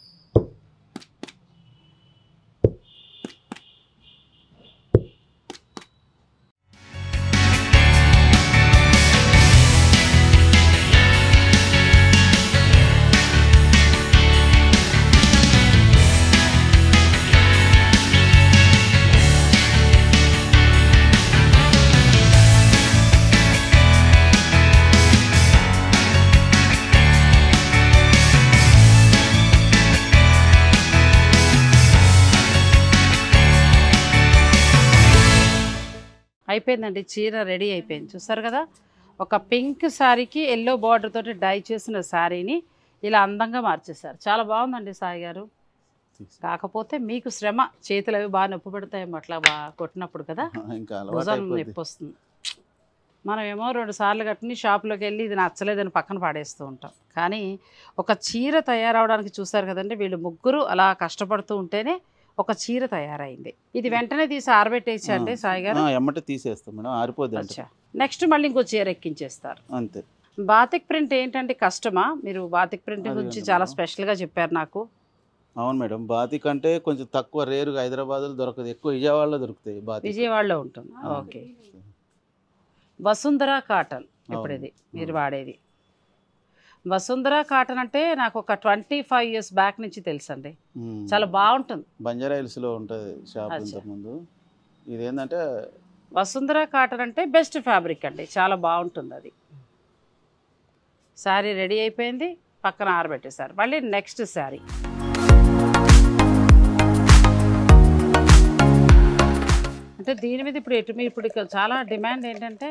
S1: అయిపోయిందండి, చీర రెడీ అయిపోయింది. చూసారు కదా, ఒక పింక్ శారీకి ఎల్లో బార్డర్ తోటి డై చేసిన శారీని ఇలా అందంగా మార్చేశారు. చాలా బాగుందండి సాయి గారు. కాకపోతే మీకు శ్రమ, చేతులు అవి బాగా నొప్పి పెడతాయేమో అట్లా బాగా కొట్టినప్పుడు కదా, భుజం నొప్పి వస్తుంది. మనమేమో 2 సార్లు కట్టుని షాప్లోకి వెళ్ళి ఇది నచ్చలేదని పక్కన పాడేస్తూ ఉంటాం. కానీ ఒక చీర తయారవడానికి చూసారు కదండి, వీళ్ళు ముగ్గురు అలా కష్టపడుతూ ఉంటేనే ఒక చీర తయారైంది. ఇది వెంటనే తీసి ఆరబెట్టేసండి సాయి గారు?
S2: ఎమ్మటే తీసేస్తాం మేడం, ఆరిపోద్ది.
S1: నెక్స్ట్ మళ్ళీ ఇంకో చీర ఎక్కించేస్తారు
S2: అంతే.
S1: బాతిక్ ప్రింట్ ఏంటంటే కష్టమా? మీరు బాతిక్ ప్రింట్ గురించి చాలా స్పెషల్గా చెప్పారు నాకు.
S2: అవును మేడం, బాతిక్ అంటే కొంచెం తక్కువ, రేరుగా హైదరాబాద్లో దొరకదు, ఎక్కువ విజయవాడలో దొరుకుతాయి.
S1: విజయవాడలో ఉంటుంది. ఓకే, వసుంధర కాటన్ ఇప్పుడు ఇది మీరు వాడేది. వసుంధర కాటన్ అంటే నాకు ఒక 25 years బ్యాక్ నుంచి తెలుసండి, చాలా బాగుంటుంది.
S2: బంజారా హిల్స్ లో ఉంటుంది షాప్. ఇంతకుముందు ఇది ఏంటంటే
S1: వసుంధర కాటన్ అంటే బెస్ట్ ఫ్యాబ్రిక్ అండి, చాలా బాగుంటుంది అది. శారీ రెడీ అయిపోయింది, పక్కన ఆరబెట్టేశారు. మళ్ళీ నెక్స్ట్ శారీ. అంటే దీని మీద ఇప్పుడు చాలా డిమాండ్ ఏంటంటే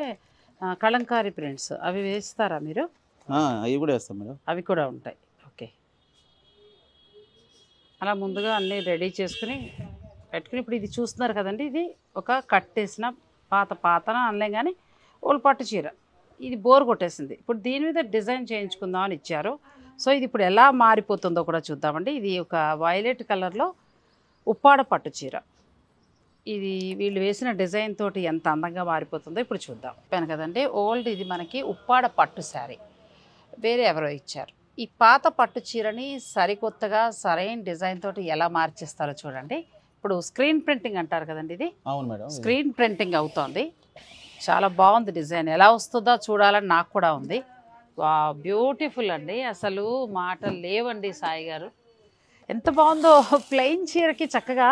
S1: కలంకారీ ప్రింట్స్, అవి వేస్తారా మీరు?
S2: అవి కూడా వేస్తాం మేడం.
S1: అవి కూడా ఉంటాయి. ఓకే, అలా ముందుగా అన్నీ రెడీ చేసుకుని పెట్టుకుని ఇప్పుడు ఇది చూస్తున్నారు కదండి, ఇది ఒక కట్టేసిన పాతన అనలేం కానీ ఓల్డ్ పట్టు చీర. ఇది బోర్ కొట్టేసింది. ఇప్పుడు దీని మీద డిజైన్ చేయించుకుందాం అని ఇచ్చారు. సో ఇది ఇప్పుడు ఎలా మారిపోతుందో కూడా చూద్దామండి. ఇది ఒక వైలెట్ కలర్లో ఉప్పాడ పట్టు చీర. ఇది వీళ్ళు వేసిన డిజైన్ తోటి ఎంత అందంగా మారిపోతుందో ఇప్పుడు చూద్దాం. చెప్పాను కదండి, ఓల్డ్ ఇది మనకి ఉప్పాడ పట్టు శారీ, వేరే ఎవరో ఇచ్చారు. ఈ పాత పట్టు చీరని సరికొత్తగా సరైన డిజైన్ తోటి ఎలా మార్చేస్తారో చూడండి. ఇప్పుడు స్క్రీన్ ప్రింటింగ్ అంటారు కదండి, ఇది
S2: అవును మేడం,
S1: స్క్రీన్ ప్రింటింగ్ అవుతోంది. చాలా బాగుంది డిజైన్, ఎలా వస్తుందో చూడాలని నాకు కూడా ఉంది. బ్యూటిఫుల్ అండి, అసలు మాటలు లేవండి సాయి గారు, ఎంత బాగుందో. ప్లెయిన్ చీరకి చక్కగా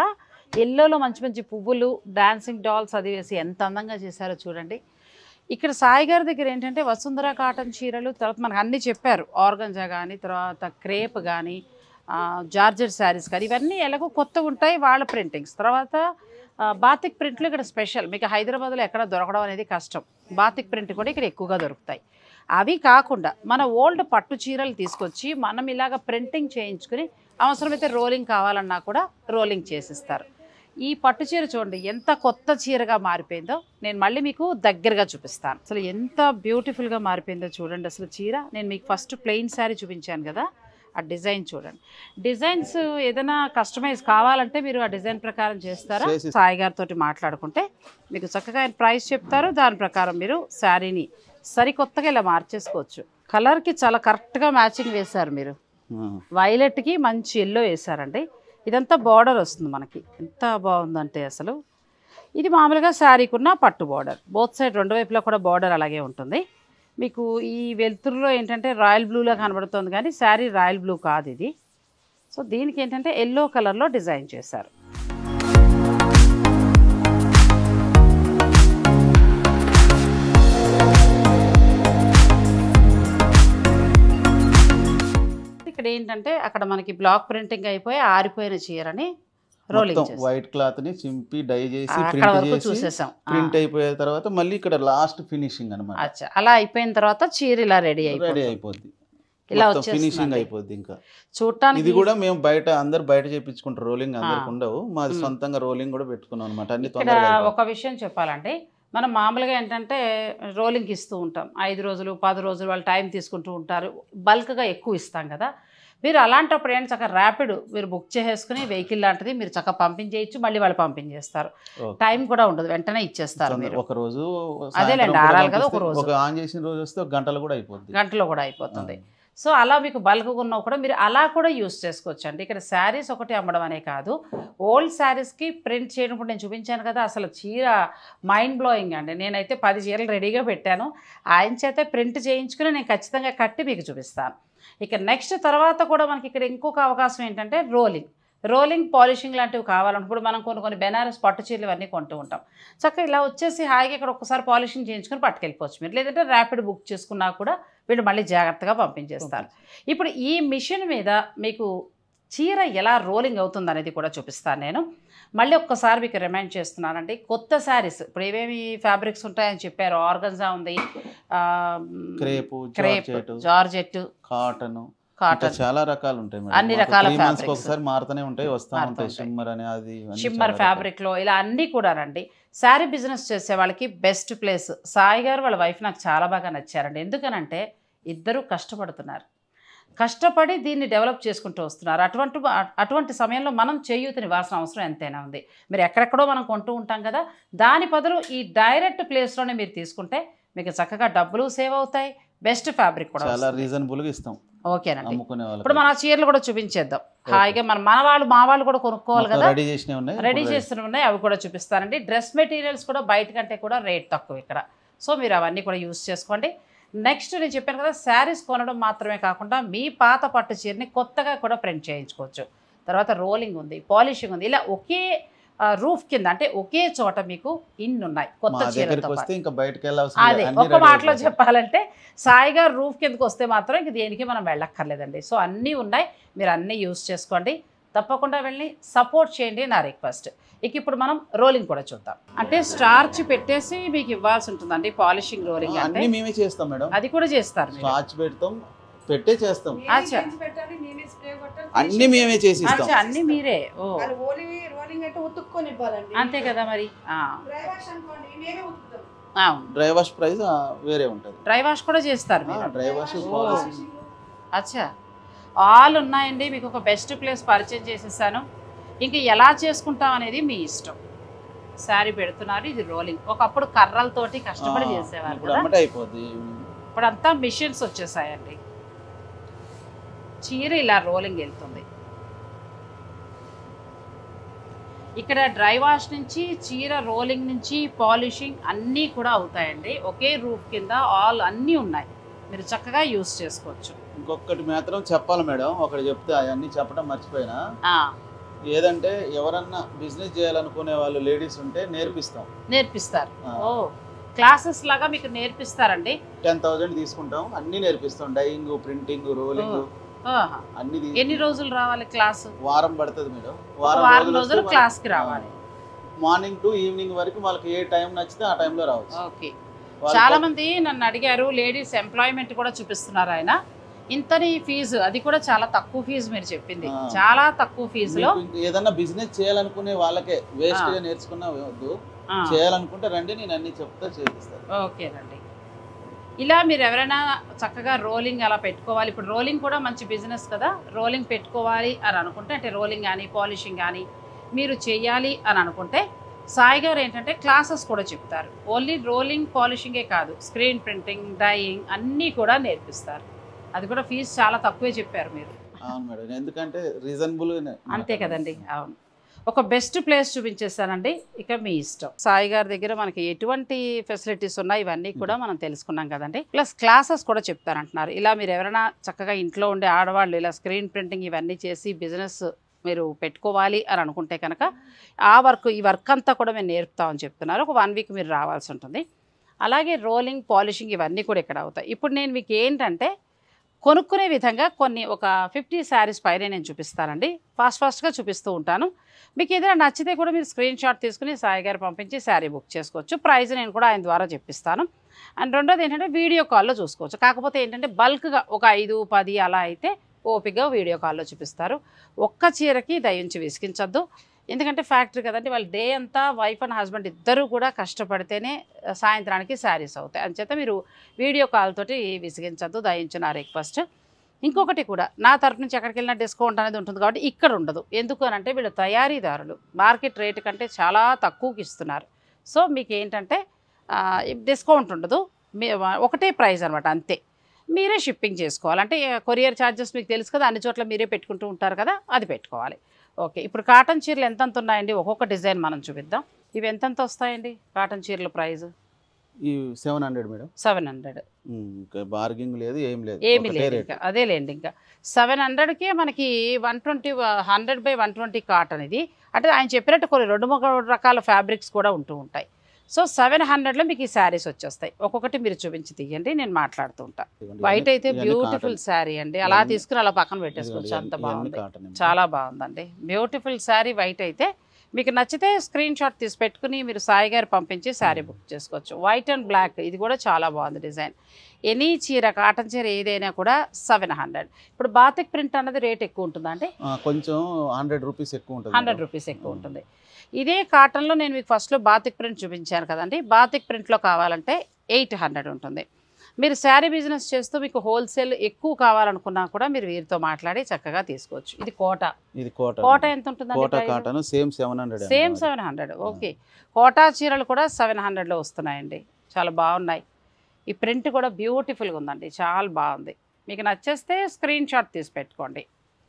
S1: ఎల్లోలో మంచి మంచి పువ్వులు, డాన్సింగ్ డాల్స్ అది వేసి ఎంత అందంగా చేశారో చూడండి. ఇక్కడ సాయి గారి దగ్గర ఏంటంటే వసుంధర కాటన్ చీరలు, తర్వాత మనకు అన్నీ చెప్పారు, ఆర్గంజా కానీ, తర్వాత క్రేప్ కానీ, జార్జెట్ శారీస్ కానీ, ఇవన్నీ ఎలాగో కొత్తగా ఉంటాయి వాళ్ళ ప్రింటింగ్స్. తర్వాత బాతిక్ ప్రింట్లు ఇక్కడ స్పెషల్, మీకు హైదరాబాద్లో ఎక్కడ దొరకడం అనేది కష్టం. బాతిక్ ప్రింట్ కూడా ఇక్కడ ఎక్కువగా దొరుకుతాయి. అవి కాకుండా మన ఓల్డ్ పట్టు చీరలు తీసుకొచ్చి మనం ఇలాగ ప్రింటింగ్ చేయించుకుని అవసరమైతే రోలింగ్ కావాలన్నా కూడా రోలింగ్ చేసిస్తారు. ఈ పట్టు చీర చూడండి ఎంత కొత్త చీరగా మారిపోయిందో. నేను మళ్ళీ మీకు దగ్గరగా చూపిస్తాను, అసలు ఎంత బ్యూటిఫుల్గా మారిపోయిందో చూడండి. అసలు చీర నేను మీకు ఫస్ట్ ప్లెయిన్ శారీ చూపించాను కదా, ఆ డిజైన్ చూడండి. డిజైన్స్ ఏదైనా కస్టమైజ్ కావాలంటే మీరు ఆ డిజైన్ ప్రకారం చేస్తారా? సాయి గారితో మాట్లాడుకుంటే మీకు చక్కగా ఆయన ప్రైస్ చెప్తారు, దాని ప్రకారం మీరు శారీని సరికొత్తగా ఇలా మార్చేసుకోవచ్చు. కలర్కి చాలా కరెక్ట్గా మ్యాచింగ్ వేశారు మీరు. వైలెట్కి మంచి ఎల్లో వేశారండి. ఇదంతా బార్డర్ వస్తుంది మనకి, ఎంత బాగుందంటే అసలు. ఇది మామూలుగా శారీకున్న పట్టు బార్డర్, బోత్ సైడ్ రెండు వైపులా కూడా బార్డర్ అలాగే ఉంటుంది. మీకు ఈ వెలుతురులో ఏంటంటే రాయల్ బ్లూలా కనబడుతుంది కానీ శారీ రాయల్ బ్లూ కాదు ఇది. సో దీనికి ఏంటంటే ఎల్లో కలర్లో డిజైన్ చేశారు. ఇక్కడ ఏంటంటే అక్కడ మనకి బ్లాక్ ప్రింటింగ్ అయిపోయి ఆరిపోయిన చీరని రోలింగ్
S2: వైట్ క్లాత్ ని చింపి డై చేసి
S1: చూసేసాం.
S2: ప్రింట్ అయిపోయిన తర్వాత మళ్ళీ ఇక్కడ లాస్ట్ ఫినిషింగ్ అన్నమాట.
S1: అచ్చా, అలా అయిపోయిన తర్వాత చీర ఇలా రెడీ అయిపోద్ది, ఇలా
S2: ఫినిషింగ్ అయిపోద్ది. ఇంకా
S1: చూడటానికి
S2: ఇది కూడా మేము అందరు బయట చేయించుకుంటారు, రోలింగ్ అందరికి ఉండవు, మాది సొంతంగా రోలింగ్ కూడా పెట్టుకున్నాం అనమాట. అన్ని తొందరగా.
S1: ఒక విషయం చెప్పాలంటే మనం మామూలుగా ఏంటంటే రోలింగ్కి ఇస్తూ ఉంటాం, 5 రోజులు 10 రోజులు వాళ్ళు టైం తీసుకుంటూ ఉంటారు, బల్క్గా ఎక్కువ ఇస్తాం కదా. మీరు అలాంటప్పుడు ఏంటి చక్కగా ర్యాపిడ్ మీరు బుక్ చేసేసుకుని వెహికల్ లాంటిది మీరు చక్కగా పంపించేయచ్చు, మళ్ళీ వాళ్ళు పంపించేస్తారు, టైం కూడా ఉండదు, వెంటనే ఇచ్చేస్తారు మీరు.
S2: ఒక రోజు
S1: అదేలేండి, ఆరాలి కదా, ఒక రోజు
S2: ఆన్ చేసిన రోజు వస్తే గంటలో కూడా అయిపోతుంది.
S1: సో అలా మీకు బల్క్గా ఉన్నా కూడా మీరు అలా కూడా యూస్ చేసుకోవచ్చు అండి. ఇక్కడ శారీస్ ఒకటి అమ్మడం అనే కాదు, ఓల్డ్ శారీస్కి ప్రింట్ చేయడం నేను చూపించాను కదా, అసలు చీర మైండ్ బ్లోయింగ్ అండి. నేనైతే 10 చీరలు రెడీగా పెట్టాను, ఆయన చేతే ప్రింట్ చేయించుకుని నేను ఖచ్చితంగా కట్టి మీకు చూపిస్తాను. ఇక నెక్స్ట్ తర్వాత కూడా మనకి ఇక్కడ ఇంకొక అవకాశం ఏంటంటే రోలింగ్ పాలిషింగ్ లాంటివి కావాలన్నప్పుడు మనం కొన్ని బెనారస్ పట్టు చీరలు ఇవన్నీ కొంటూ ఉంటాం. చక్కగా ఇలా వచ్చేసి హాయిగా ఇక్కడ ఒక్కసారి పాలిషింగ్ చేయించుకొని పట్టుకెళ్ళిపోవచ్చు మీరు, లేదంటే ర్యాపిడ్ బుక్ చేసుకున్నా కూడా వీళ్ళు మళ్ళీ జాగ్రత్తగా పంపించేస్తారు. ఇప్పుడు ఈ మిషన్ మీద మీకు చీర ఎలా రోలింగ్ అవుతుంది అనేది కూడా చూపిస్తాను నేను. మళ్ళీ ఒక్కసారి మీకు రిమైండ్ చేస్తున్నానండి, కొత్త శారీస్ ఇప్పుడు ఏమేమి ఫ్యాబ్రిక్స్ ఉంటాయని చెప్పారు. ఆర్గంజా ఉంది, క్రేప్, జార్జెట్,
S2: కాటన్, చాలా రకాలు ఉంటాయి,
S1: అన్ని రకాల ఫ్యాబ్రిక్స్
S2: ఒకసారి మారుతూనే ఉంటాయి, వస్తూ ఉంటాయి. షిమ్మర్ అని, అది
S1: షిమ్మర్ ఫ్యాబ్రిక్ లో ఇలా అన్ని కూడా రండి. శారీ బిజినెస్ చేసే వాళ్ళకి బెస్ట్ ప్లేస్. సాయి గారు వాళ్ళ వైఫ్ నాకు చాలా బాగా నచ్చారండి. ఎందుకనంటే ఇద్దరు కష్టపడి దీన్ని డెవలప్ చేసుకుంటూ వస్తున్నారు. అటువంటి సమయంలో మనం చేయూతనివ్వాల్సిన అవసరం ఎంతైనా ఉంది. మీరు ఎక్కడెక్కడో మనం కొంటూ ఉంటాం కదా, దాని బదులు ఈ డైరెక్ట్ ప్లేస్లోనే మీరు తీసుకుంటే మీకు చక్కగా డబ్బులు సేవ్ అవుతాయి, బెస్ట్ ఫ్యాబ్రిక్ కూడా
S2: చాలా రీజనబుల్గా ఇస్తాం.
S1: ఓకేనండి, ఇప్పుడు మన చీరలు కూడా చూపించేద్దాం హాయిగా. మా వాళ్ళు కూడా కొనుక్కోవాలి కదా, రెడీ చేస్తున్న ఉన్నాయి, అవి కూడా చూపిస్తానండి. డ్రెస్ మెటీరియల్స్ కూడా బయట కంటే కూడా రేట్ తక్కువ ఇక్కడ, సో మీరు అవన్నీ కూడా యూస్ చేసుకోండి. నెక్స్ట్ నేను చెప్పాను కదా, శారీస్ కొనడం మాత్రమే కాకుండా మీ పాత పట్టు చీరని కొత్తగా కూడా ప్రింట్ చేయించుకోవచ్చు. తర్వాత రోలింగ్ ఉంది, పాలిషింగ్ ఉంది, ఇలా ఒకే రూఫ్ కింద అంటే ఒకే చోట మీకు ఇన్ని ఉన్నాయి కొత్త చీరలతో పాటు.
S2: ఇంకా బయటకు
S1: అదే ఒక మాటలో చెప్పాలంటే సాయి గారు రూఫ్ కిందకి వస్తే మాత్రం ఇంక దేనికి మనం వెళ్ళక్కర్లేదండి. సో అన్నీ ఉన్నాయి, మీరు అన్నీ యూజ్ చేసుకోండి, తప్పకుండా వెళ్ళి సపోర్ట్ చేయండి నా రిక్వెస్ట్. ఇక ఇప్పుడు మనం రోలింగ్ కూడా చూద్దాం. అంటే స్టార్చ్ పెట్టేసి మీకు ఇవ్వాల్సి ఉంటుందండి పాలిషింగ్ రోలింగ్ అంటే.
S2: అన్నీ మేమే చేస్తాం మేడం.
S1: అది కూడా చేస్తారు,
S2: స్టార్చ్ పెడతాం, పెట్టే చేస్తాం,
S1: అచ్చా
S2: అన్ని మేమే చేసి ఇస్తాం.
S1: అన్ని మీరే? ఓ అంతే కదా మరి.
S2: డ్రై వాష్ ప్రైస్ వేరే ఉంటుంది.
S1: డ్రై వాష్ కూడా చేస్తారు మీరు?
S2: డ్రై వాష్
S1: అచ్చా, ఆల్ ఉన్నాయండి. మీకు ఒక బెస్ట్ ప్లేస్ పరిచయం చేసేసాను. ఇంకా ఎలా చేసుకుంటాం అనేది మీ ఇష్టం. శారీ పెడుతున్నారు, ఇది రోలింగ్. ఒకప్పుడు కర్రలతోటి కష్టపడి చేసేవారు కదా, ఇప్పుడు అంతా మిషన్స్ వచ్చేసాయండి. చీర ఇలా రోలింగ్ వెళ్తుంది. ఇక్కడ డ్రై వాష్ నుంచి చీర రోలింగ్ నుంచి పాలిషింగ్ అన్నీ కూడా అవుతాయండి. ఒకే రూఫ్ కింద ఆల్ అన్నీ ఉన్నాయి, మీరు చక్కగా యూస్ చేసుకోవచ్చు.
S2: ఇంకొకటి మాత్రం చెప్పాలి మేడం, ఒకటి చెప్తే అవన్నీ చెప్పడం మర్చిపోయినా. ఏదంటే ఎవరన్నా బిజినెస్ చేయాలనుకునే వాళ్ళు లేడీస్ ఉంటే నేర్పిస్తారు. ఓ క్లాసెస్ లాగా మీకు నేర్పిస్తారండి. 10,000 తీసుకుంటాం, అన్ని నేర్పిస్తాం. డైయింగ్, ప్రింటింగ్, రోలింగ్ అన్ని.
S1: ఎన్ని రోజులు రావాలి క్లాస్?
S2: వారం పడుతుంది మేడం.
S1: వారం రోజులు క్లాస్ కి రావాలి.
S2: మార్నింగ్ టు ఈవినింగ్ వరకు వాళ్ళకి ఏ టైం నచ్చితే ఆ టైంలో రావచ్చు.
S1: ఓకే. చాలా మంది నన్ను అడిగారు, లేడీస్ ఎంప్లాయ్మెంట్ కూడా చూపిస్తున్నారు ఆయన. ఇంతని ఫీజు, అది కూడా చాలా తక్కువ ఫీజు మీరు చెప్పింది, చాలా తక్కువ ఫీజులో.
S2: ఏదన్నా బిజినెస్ చేయాలనుకునే వాళ్ళకే వేస్ట్ గా నేర్చుకున్నా వద్దు, చేయాలనుకుంటే రండి, నేను అన్ని చెప్తా చేపిస్తాను.
S1: ఓకే రండి. ఇలా మీరు ఎవరైనా చక్కగా రోలింగ్ అలా పెట్టుకోవాలి. ఇప్పుడు రోలింగ్ కూడా మంచి బిజినెస్ కదా, రోలింగ్ పెట్టుకోవాలి అని అనుకుంటే, అంటే రోలింగ్ కానీ పాలిషింగ్ కానీ మీరు చేయాలి అని అనుకుంటే సాయి గారు ఏంటంటే క్లాసెస్ కూడా చెప్తారు. ఓన్లీ రోలింగ్ పాలిషింగే కాదు, స్క్రీన్ ప్రింటింగ్, డైయింగ్ అన్నీ కూడా నేర్పిస్తారు. అది కూడా ఫీజు చాలా తక్కువే చెప్పారు మీరు.
S2: అవును మేడం, ఎందుకంటే రీజనబుల్.
S1: అంతే కదండి. అవును, ఒక బెస్ట్ ప్లేస్ చూపించేస్తానండి, ఇక మీ ఇష్టం. సాయి గారి దగ్గర మనకి ఎటువంటి ఫెసిలిటీస్ ఉన్నాయి ఇవన్నీ కూడా మనం తెలుసుకున్నాం కదండి. ప్లస్ క్లాసెస్ కూడా చెప్తారంటున్నారు. ఇలా మీరు ఎవరైనా చక్కగా ఇంట్లో ఉండే ఆడవాళ్ళు ఇలా స్క్రీన్ ప్రింటింగ్ ఇవన్నీ చేసి బిజినెస్ మీరు పెట్టుకోవాలి అని అనుకుంటే కనుక ఈ వర్క్ అంతా కూడా మేము నేర్పుతామని చెప్తున్నారు. ఒక 1 వీక్ మీరు రావాల్సి ఉంటుంది. అలాగే రోలింగ్, పాలిషింగ్ ఇవన్నీ కూడా ఇక్కడ అవుతాయి. ఇప్పుడు నేను మీకు ఏంటంటే కొనుక్కునే విధంగా ఒక 50 శారీస్ పైన నేను చూపిస్తానండి. ఫాస్ట్గా చూపిస్తూ ఉంటాను. మీకు ఏదైనా నచ్చితే కూడా మీరు స్క్రీన్ షాట్ తీసుకుని సాయి గారు పంపించి శారీ బుక్ చేసుకోవచ్చు. ప్రైస్ నేను కూడా ఆయన ద్వారా చెప్పిస్తాను. అండ్ రెండోది ఏంటంటే వీడియో కాల్లో చూసుకోవచ్చు. కాకపోతే ఏంటంటే బల్క్గా ఒక 5, 10 అలా అయితే ఓపికగా వీడియో కాల్లో చూపిస్తారు. ఒక్క చీరకి దయించి విసిగించద్దు, ఎందుకంటే ఫ్యాక్టరీ కదండి, వాళ్ళు డే అంతా వైఫ్ అండ్ హస్బెండ్ ఇద్దరూ కూడా కష్టపడితేనే సాయంత్రానికి శారీస్ అవుతాయి. అంచేత మీరు వీడియో కాల్ తోటి విసిగించద్దు, దయించి నా రిక్వెస్ట్. ఇంకొకటి కూడా, నా తరఫు నుంచి ఎక్కడికి వెళ్ళినా డిస్కౌంట్ అనేది ఉంటుంది కాబట్టి ఇక్కడ ఉండదు. ఎందుకు అని అంటే వీళ్ళు తయారీదారులు మార్కెట్ రేటు కంటే చాలా తక్కువకి ఇస్తున్నారు. సో మీకు ఏంటంటే డిస్కౌంట్ ఉండదు, ఒకటే ప్రైస్ అనమాట, అంతే. మీరే షిప్పింగ్ చేసుకోవాలి. అంటే కొరియర్ ఛార్జెస్ మీకు తెలుసు కదా, అన్ని చోట్ల మీరే పెట్టుకుంటూ ఉంటారు కదా, అది పెట్టుకోవాలి. ఓకే, ఇప్పుడు కాటన్ చీరలు ఎంతంత ఉన్నాయండి? ఒక్కొక్క డిజైన్ మనం చూపిద్దాం. ఇవి ఎంతంత వస్తాయండి కాటన్ చీరల ప్రైస్?
S2: ఈ 700 మేడం.
S1: 700.
S2: బార్గింగ్ లేదు,
S1: ఏమీ లేదు ఇంకా. అదేలేండి, ఇంకా 700కే మనకి 100/120 కాటన్ ఇది. అంటే ఆయన చెప్పినట్టు కొన్ని 2-3 రకాల ఫ్యాబ్రిక్స్ కూడా ఉంటూ ఉంటాయి. సో 700లో మీకు ఈ శారీస్ వచ్చేస్తాయి. ఒక్కొక్కటి మీరు చూపించి తీయండి, నేను మాట్లాడుతూ ఉంటాను. వైట్ అయితే బ్యూటిఫుల్ శారీ అండి, అలా తీసుకుని అలా పక్కన పెట్టేసుకోవచ్చు, అంత బాగుంది, చాలా బాగుందండి. బ్యూటిఫుల్ శారీ వైట్ అయితే మీకు నచ్చితే స్క్రీన్ షాట్ తీసి పెట్టుకుని మీరు సాయి గారు పంపించి శారీ బుక్ చేసుకోవచ్చు. వైట్ అండ్ బ్లాక్, ఇది కూడా చాలా బాగుంది డిజైన్. ఎనీ చీర, కాటన్ చీర ఏదైనా కూడా 700. ఇప్పుడు బాతిక్ ప్రింట్ అన్నది రేట్ ఎక్కువ ఉంటుందా అండి?
S2: కొంచెం 100 రూపీస్ ఎక్కువ ఉంటుంది.
S1: 100 రూపీస్ ఎక్కువ ఉంటుంది. ఇదే కాటన్లో నేను మీకు ఫస్ట్లో బాతిక్ ప్రింట్ చూపించాను కదండి, బాతిక్ ప్రింట్లో కావాలంటే 800 ఉంటుంది. మీరు శారీ బిజినెస్ చేస్తూ మీకు హోల్సేల్ ఎక్కువ కావాలనుకున్నా కూడా మీరు వీరితో మాట్లాడి చక్కగా తీసుకోవచ్చు. ఇది కోట ఎంత ఉంటుంది?
S2: సేమ్
S1: 700. ఓకే, కోటా చీరలు కూడా 700లో వస్తున్నాయండి, చాలా బాగున్నాయి. ఈ ప్రింట్ కూడా బ్యూటిఫుల్గా ఉందండి, చాలా బాగుంది. మీకు నచ్చేస్తే స్క్రీన్ షాట్ తీసి పెట్టుకోండి.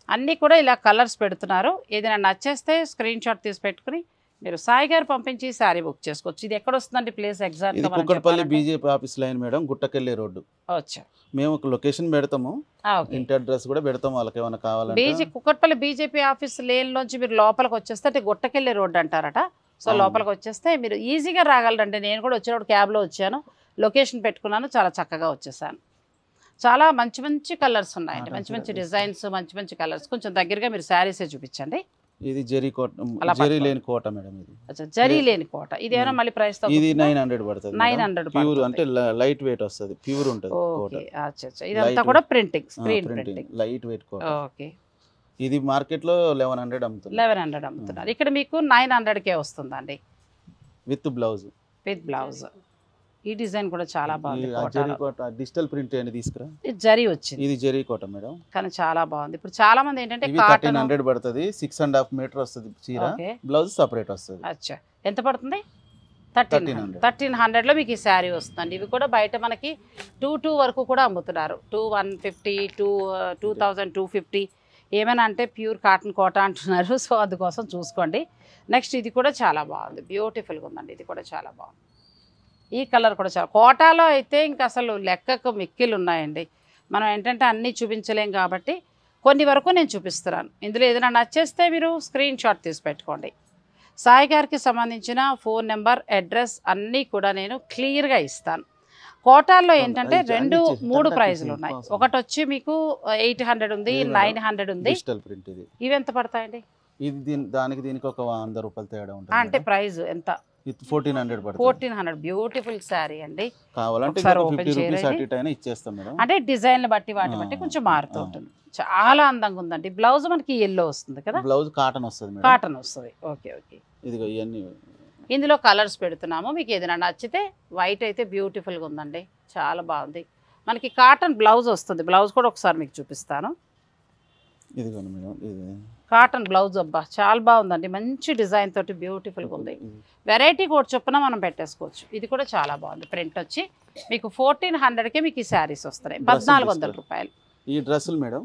S1: అన్నీ కూడా ఇలా కలర్స్ పెడుతున్నారు. ఏదైనా నచ్చేస్తే స్క్రీన్ షాట్ తీసి పెట్టుకుని మీరు సాయి గారు పంపించి శారీ బుక్ చేసుకోవచ్చు. ఇది ఎక్కడ వస్తుందండి place exact?
S2: Kukatpally BJP office line madam, గుట్టకెళ్ళే రోడ్డు.
S1: వచ్చా
S2: మేము ఒక లొకేషన్ పెడతాము,
S1: ఓకే.
S2: ఇంటి అడ్రస్ కూడా పెడతాం వాళ్ళకి ఏమైనా కావాలంటే.
S1: కుక్కట్పల్లి బీజేపీ ఆఫీస్ లేన్లోంచి మీరు లోపలికి వచ్చేస్తే అంటే గుట్టకెళ్ళే రోడ్డు అంటారట. సో లోపలికి వచ్చేస్తే మీరు ఈజీగా రాగలరండి. నేను కూడా వచ్చినప్పుడు క్యాబ్లో వచ్చాను, లొకేషన్ పెట్టుకున్నాను, చాలా చక్కగా వచ్చేసాను. చాలా మంచి మంచి కలర్స్ ఉన్నాయండి, మంచి మంచి డిజైన్స్, మంచి మంచి కలర్స్. కొంచెం దగ్గరగా మీరు శారీసే చూపించండి.
S2: ఇది జరీ కోట, జరీ లేని కోట మేడం. ఇది
S1: జరీ లేని కోట. ఇది ఏమైనా మళ్ళీ ప్రైస్
S2: ఇది 900 పడుతుంది.
S1: 900
S2: ప్యూర్ అంటే లైట్ వెయిట్ వస్తుంది, ప్యూర్ ఉంటుంది కోట.
S1: ఇదంతా కూడా printing, screen printing,
S2: light weight Kota.
S1: Okay.
S2: ఇది మార్కెట్ లో 1100 అమ్ముతుంది.
S1: 1100 అమ్ముతున్నారు. ఇక్కడ మీకు 900కే వస్తుందండి
S2: విత్ బ్లౌజ్.
S1: With blouse. ఈ డిజైన్ కూడా చాలా బాగుంది.
S2: జరీ కోట డిజిటల్ ప్రింట్ అని తీసుకురా.
S1: ఇది జరీ వచ్చింది.
S2: ఇది జరీ కోట మేడం,
S1: కానీ చాలా బాగుంది. ఇప్పుడు చాలా మంది ఏంటంటే
S2: 1300 పడుతుంది. 6.5 మీటర్ వస్తుంది చీర, బ్లౌజ్ సపరేట్ వస్తుంది.
S1: అచ్చా, ఎంత పడుతుంది? 1300లో మీకు ఈ శారీ వస్తుందండి. ఇవి కూడా బయట మనకి 22 వరకు కూడా అమ్ముతున్నారు. 2150, 2250 ఏమైనా అంటే ప్యూర్ కాటన్ కోట అంటున్నారు. సో అందుకోసం చూసుకోండి. నెక్స్ట్ ఇది కూడా చాలా బాగుంది, బ్యూటిఫుల్గా ఉందండి. ఇది కూడా చాలా బాగుంది. ఈ కలర్ కూడా చాలా, కోటాలో అయితే ఇంకా అసలు లెక్కకు మిక్కిలు ఉన్నాయండి. మనం ఏంటంటే అన్నీ చూపించలేం కాబట్టి కొన్ని వరకు నేను చూపిస్తున్నాను. ఇందులో ఏదైనా నచ్చేస్తే మీరు స్క్రీన్ షాట్ తీసి పెట్టుకోండి. సాయి గారికి సంబంధించిన ఫోన్ నెంబర్, అడ్రస్ అన్నీ కూడా నేను క్లియర్గా ఇస్తాను. కోటాల్లో ఏంటంటే 2-3 ప్రైజులు ఉన్నాయి. ఒకటి వచ్చి మీకు 800 ఉంది, 900 ఉంది. ఇవి ఎంత పడతాయండి?
S2: ఇది దానికి దీనికి ఒక 100 రూపాయలు తేడా ఉంటుంది.
S1: అంటే ప్రైస్ ఎంత?
S2: 1400 పడుతుంది.
S1: 1400 బ్యూటిఫుల్ శారీ అండి.
S2: కావాలంటే 50 రూపీస్ అటు ఇటు అయినా ఇచ్చేస్తాం మేడం.
S1: అంటే డిజైన్లు బట్టి వాటి బట్టి కొంచెం మారుతూ ఉంటుంది. చాలా అందంగా ఉందండి. బ్లౌజ్ మనకి ఎల్లో వస్తుంది కదా,
S2: బ్లౌజ్ కాటన్ వస్తుంది.
S1: కాటన్ వస్తుంది. Okay okay.
S2: ఇదిగో ఇవన్నీ
S1: ఇందులో కలర్స్ పెడుతున్నాము. మీకు ఏదైనా నచ్చితే వైట్ అయితే బ్యూటిఫుల్గా ఉందండి, చాలా బాగుంది. మనకి కాటన్ బ్లౌజ్ వస్తుంది. బ్లౌజ్ కూడా ఒకసారి మీకు చూపిస్తాను.
S2: ఇదిగోండి మేడం, ఇది
S1: కాటన్ బ్లౌజ్. అబ్బా చాలా బాగుందండి, మంచి డిజైన్ తోటి బ్యూటిఫుల్గా ఉంది. వెరైటీ కోట్ చొప్పున మనం పెట్టేసుకోవచ్చు. ఇది కూడా చాలా బాగుంది. ప్రింట్ వచ్చి మీకు 1400కే మీకు ఈ శారీస్ వస్తున్నాయి. 1400 రూపాయలు.
S2: ఈ డ్రెస్సులు మేడం.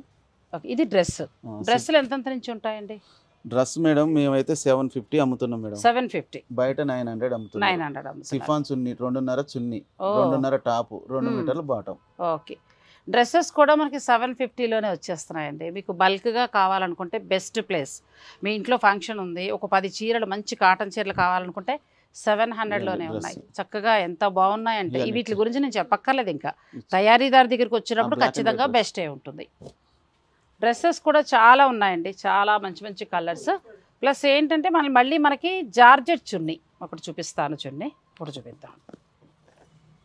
S1: ఓకే, ఇది డ్రెస్సులు ఎంతెంత నుంచి ఉంటాయండి?
S2: డ్రెస్ మేడం మేమైతే 750 అమ్ముతున్నాం మేడం.
S1: 750.
S2: బయట 900 అమ్ముతున్నాం.
S1: 900 అమ్ముతున్నాం.
S2: సిఫాన్ చున్నీ 2.5 చున్నీ, 2.5 టాప్, 2 మీటర్ల బాటం.
S1: ఓకే. డ్రెస్సెస్ కూడా మనకి 750లోనే వచ్చేస్తున్నాయండి. మీకు బల్క్గా కావాలనుకుంటే బెస్ట్ ప్లేస్. మీ ఇంట్లో ఫంక్షన్ ఉంది, ఒక 10 చీరలు, మంచి కాటన్ చీరలు కావాలనుకుంటే 700లోనే ఉన్నాయి. చక్కగా ఎంత బాగున్నాయంటే వీటి గురించి నేను చెప్పక్కర్లేదు. ఇంకా తయారీదారు దగ్గరికి వచ్చినప్పుడు ఖచ్చితంగా బెస్టే ఉంటుంది. డ్రెస్సెస్ కూడా చాలా ఉన్నాయండి, చాలా మంచి మంచి కలర్స్. ప్లస్ ఏంటంటే మళ్ళీ మనకి జార్జెట్ చున్నీ ఒకటి చూపిస్తాను. చున్నీ ఇప్పుడు చూపిద్దాం.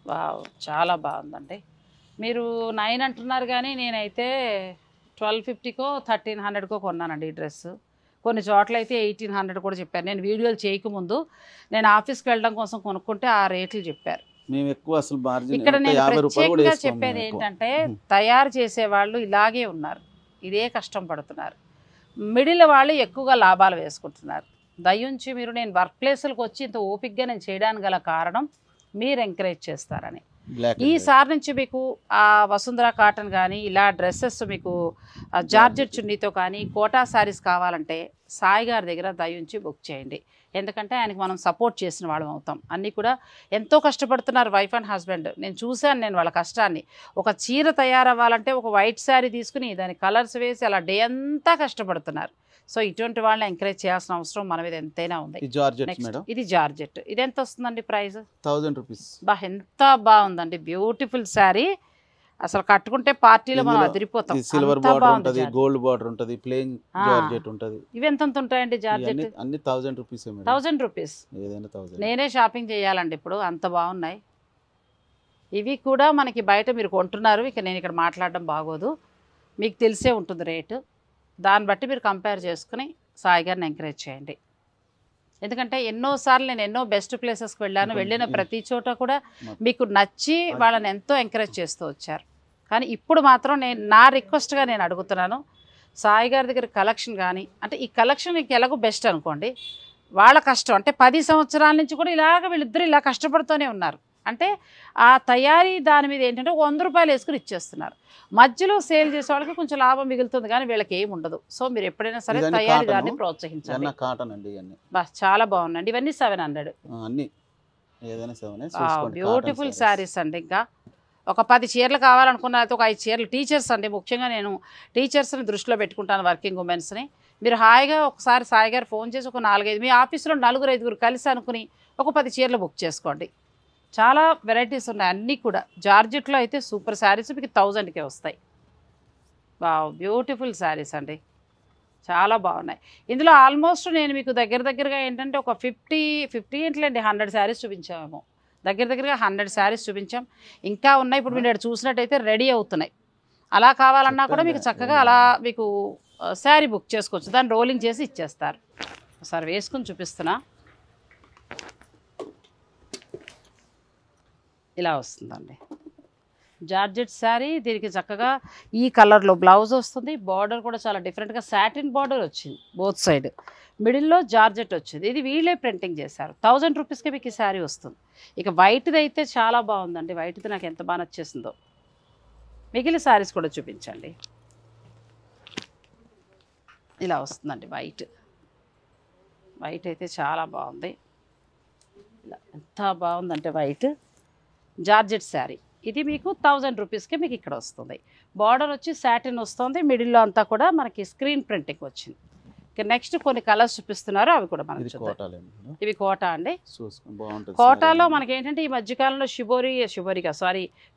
S1: వావ్, చాలా బాగుందండి. మీరు 9 అంటున్నారు కానీ నేనైతే 1250కో 1300కో కొన్నానండి ఈ డ్రెస్. కొన్ని చోట్ల అయితే 1800 కూడా చెప్పారు. నేను వీడియోలు చేయకముందు నేను ఆఫీస్కి వెళ్ళడం కోసం కొనుక్కుంటే ఆ రేట్లు చెప్పారు.
S2: మేము ఎక్కువ అసలు
S1: ఇక్కడ నేను ప్రత్యేకంగా చెప్పేది ఏంటంటే తయారు చేసేవాళ్ళు ఇలాగే ఉన్నారు, ఇదే కష్టం పడుతున్నారు. మిడిల్ వాళ్ళు ఎక్కువగా లాభాలు వేసుకుంటున్నారు. దయించి మీరు, నేను వర్క్ ప్లేసులకు వచ్చి ఇంత ఓపిక్గా నేను చేయడానికి గల కారణం మీరు ఎంకరేజ్ చేస్తారని. ఈసారి నుంచి మీకు ఆ వసుంధర కాటన్ కానీ ఇలా డ్రెస్సెస్ మీకు జార్జెట్ చున్నీతో కానీ కోటా శారీస్ కావాలంటే సాయి గారి దగ్గర దయించి బుక్ చేయండి. ఎందుకంటే ఆయనకి మనం సపోర్ట్ చేసిన వాళ్ళం అవుతాం. అన్నీ కూడా ఎంతో కష్టపడుతున్నారు వైఫ్ అండ్ హస్బెండ్. నేను చూశాను నేను వాళ్ళ కష్టాన్ని. ఒక చీర తయారవ్వాలంటే ఒక వైట్ శారీ తీసుకుని దాని కలర్స్ వేసి అలా డే అంతా కష్టపడుతున్నారు. సో ఇటువంటి వాళ్ళని ఎంకరేజ్ చేయాల్సిన అవసరం మన మీద ఎంతైనా ఉంది. ఇది జార్జెట్. ఇది ఎంత వస్తుందండి ప్రైస్?
S2: 1000 రూపీస్.
S1: బా ఎంత బాగుందండి, బ్యూటిఫుల్ శారీ. అసలు కట్టుకుంటే పార్టీలో మనం అదిరిపోతాం.
S2: సిల్వర్ బార్డర్ ఉంటది, గోల్డ్ బార్డర్ ఉంటది, ప్లెయిన్ జార్జెట్ ఉంటది.
S1: ఇవి ఎంత ఉంటాయండి జార్జెట్?
S2: అన్ని 1000 రూపీస్.
S1: 1000 రూపీస్.
S2: ఏదైనా 1000.
S1: నేనే షాపింగ్ చేయాలండి ఇప్పుడు, అంత బాగున్నాయి. ఇవి కూడా మనకి బయట మీరు కొంటున్నారు, ఇక నేను ఇక్కడ మాట్లాడడం బాగోదు, మీకు తెలిసే ఉంటుంది రేటు. దాన్ని బట్టి మీరు కంపేర్ చేసుకుని సాయి గారిని ఎంకరేజ్ చేయండి. ఎందుకంటే ఎన్నోసార్లు నేను ఎన్నో బెస్ట్ ప్లేసెస్కి వెళ్ళాను, వెళ్ళిన ప్రతి చోట కూడా మీకు నచ్చి వాళ్ళని ఎంతో ఎంకరేజ్ చేస్తూ వచ్చారు. కానీ ఇప్పుడు మాత్రం నా రిక్వెస్ట్గా నేను అడుగుతున్నాను, సాయి గారి దగ్గర కలెక్షన్ కానీ, అంటే ఈ కలెక్షన్ మీకు ఎలాగో బెస్ట్ అనుకోండి, వాళ్ళ కష్టం అంటే 10 సంవత్సరాల నుంచి కూడా వీళ్ళిద్దరు ఇలా కష్టపడుతూనే ఉన్నారు. అంటే ఆ తయారీ దాని మీద ఏంటంటే 100 రూపాయలు వేసుకుని ఇచ్చేస్తున్నారు. మధ్యలో సేల్ చేసే వాళ్ళకి కొంచెం లాభం మిగులుతుంది కానీ వీళ్ళకి ఏమి ఉండదు. సో మీరు ఎప్పుడైనా సరే తయారీదారిని ప్రోత్సహించండి. చాలా బాగున్నాయండి. ఇవన్నీ 700. బ్యూటిఫుల్ శారీస్ అండి. ఇంకా ఒక 10 చీరలు కావాలనుకున్న అయితే ఒక 5 చీరలు టీచర్స్ అండి, ముఖ్యంగా నేను టీచర్స్ని దృష్టిలో పెట్టుకుంటాను, వర్కింగ్ ఉమెన్స్ని. మీరు హాయిగా ఒకసారి సాయి గారు ఫోన్ చేసి ఒక 4-5 మీ ఆఫీస్లో 4-5 కలిసి అనుకుని ఒక 10 చీరలు బుక్ చేసుకోండి. చాలా వెరైటీస్ ఉన్నాయి అన్నీ కూడా. జార్జెట్లో అయితే సూపర్ శారీస్ మీకు 1000కే వస్తాయి. బ్యూటిఫుల్ శారీస్ అండి, చాలా బాగున్నాయి. ఇందులో ఆల్మోస్ట్ నేను మీకు దగ్గరగా ఏంటంటే ఒక 50 ఏంట్లేండి 100 శారీస్ చూపించామేమో, దగ్గరగా 100 శారీస్ చూపించాం. ఇంకా ఉన్నాయి, ఇప్పుడు మీరు చూసినట్టయితే రెడీ అవుతున్నాయి. అలా కావాలన్నా కూడా మీకు చక్కగా అలా మీకు శారీ బుక్ చేసుకోవచ్చు, దాన్ని రోలింగ్ చేసి ఇచ్చేస్తారు. ఒకసారి వేసుకుని చూపిస్తున్నా, ఇలా వస్తుందండి జార్జెట్ శారీ. దీనికి చక్కగా ఈ కలర్లో బ్లౌజ్ వస్తుంది, బార్డర్ కూడా చాలా డిఫరెంట్గా సాటిన్ బార్డర్ వచ్చింది బోత్ సైడ్, మిడిల్లో జార్జెట్ వచ్చింది. ఇది వీళ్ళే ప్రింటింగ్ చేశారు. 1000 రూపీస్కి మీకు ఈ శారీ వస్తుంది. ఇక వైట్ది అయితే చాలా బాగుందండి, వైట్ది నాకు ఎంత బాగా నచ్చేసిందో. మిగిలిన శారీస్ కూడా చూపించండి. ఇలా వస్తుందండి వైట్ అయితే చాలా బాగుంది. ఇలా ఎంత బాగుందంటే వైట్ జార్జెట్ శారీ. ఇది మీకు 1000 రూపీస్కి మీకు ఇక్కడ వస్తుంది. బార్డర్ వచ్చి సాటిన్ వస్తుంది, మిడిల్లో అంతా కూడా మనకి స్క్రీన్ ప్రింటింగ్ వచ్చింది. ఇక నెక్స్ట్ కొన్ని కలర్స్ చూపిస్తున్నారు, అవి కూడా మనకి చూద్దాం. ఇవి కోటా అండి. కోటాలో మనకి ఏంటంటే ఈ మధ్యకాలంలో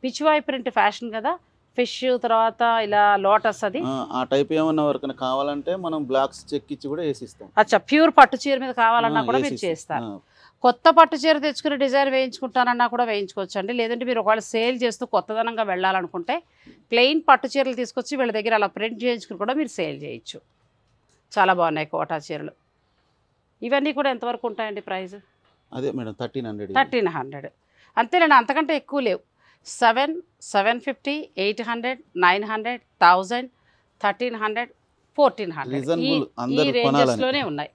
S1: పిచ్చివాయి ప్రింట్ ఫ్యాషన్ కదా, ఫిష్ తర్వాత ఇలా లోటస్, అది
S2: ఆ టైప్ ఏమన్నా ఎవరికైనా కావాలంటే మనం బ్లాక్స్ చెక్ ఇచ్చి కూడా వేసిస్తాం.
S1: అచ్చా, ప్యూర్ పట్టు చీర మీద కావాలన్నా కూడా మీరు చేస్తారు. కొత్త పట్టు చీర తెచ్చుకుని డిజైన్ వేయించుకుంటానన్నా కూడా వేయించుకోవచ్చు అండి. లేదంటే మీరు ఒకవేళ సేల్ చేస్తూ కొత్తదనంగా వెళ్ళాలనుకుంటే ప్లెయిన్ పట్టు చీరలు తీసుకొచ్చి వీళ్ళ దగ్గర అలా ప్రింట్ చేయించుకుని కూడా మీరు సేల్ చేయొచ్చు. చాలా బాగున్నాయి కోటా చీరలు. ఇవన్నీ కూడా ఎంతవరకు ఉంటాయండి ప్రైస్?
S2: అదే మేడం
S1: 1300 అంతేనండి, అంతకంటే ఎక్కువ లేవు. 700, 750, 800, 900, 1000, 1300, 1400 ఈ రేంజెస్లోనే ఉన్నాయి.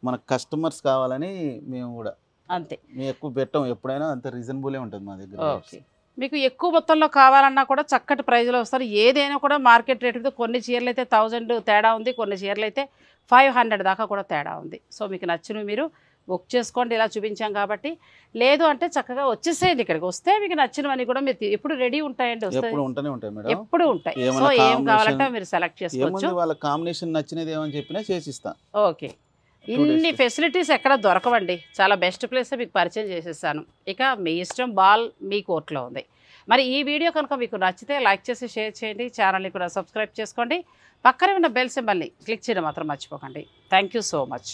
S2: మన కస్టమర్స్ కావాలని మేము కూడా
S1: అంతే,
S2: మేము ఎక్కువ పెట్టాం, ఎప్పుడైనా అంత రీజనబులే ఉంటుంది మా దగ్గర.
S1: ఓకే, మీకు ఎక్కువ మొత్తంలో కావాలన్నా కూడా చక్కటి ప్రైజ్లో వస్తారు. ఏదైనా కూడా మార్కెట్ రేటుతో కొన్ని చీరలు అయితే 1000 తేడా ఉంది, కొన్ని చీరలు అయితే 500 దాకా కూడా తేడా ఉంది. సో మీకు నచ్చినవి మీరు బుక్ చేసుకోండి, ఇలా చూపించాం కాబట్టి. లేదు అంటే చక్కగా వచ్చేసేయండి, ఇక్కడికి వస్తే మీకు నచ్చినవన్నీ కూడా మీరు ఎప్పుడు రెడీ ఉంటాయండి, ఎప్పుడు ఉంటాయి. సో ఏం కావాలంటే మీరు సెలెక్ట్ చేసుకోవచ్చు.
S2: వాళ్ళ కాంబినేషన్ నచ్చినది ఏమని చెప్పినా చేసిస్తాం.
S1: ఓకే, ఇన్ని ఫెసిలిటీస్ ఎక్కడ దొరకవండి, చాలా బెస్ట్ ప్లేస్ మీకు పరిచయం చేసేసాను. ఇక మీ ఇష్టం, బాల్ మీ కోర్టులో ఉంది. మరి ఈ వీడియో కనుక మీకు నచ్చితే లైక్ చేసి షేర్ చేయండి, ఛానల్ని కూడా సబ్స్క్రైబ్ చేసుకోండి, పక్కనే ఉన్న బెల్ సింబల్ని క్లిక్ చేయడం మాత్రం మర్చిపోకండి. Thank you so much.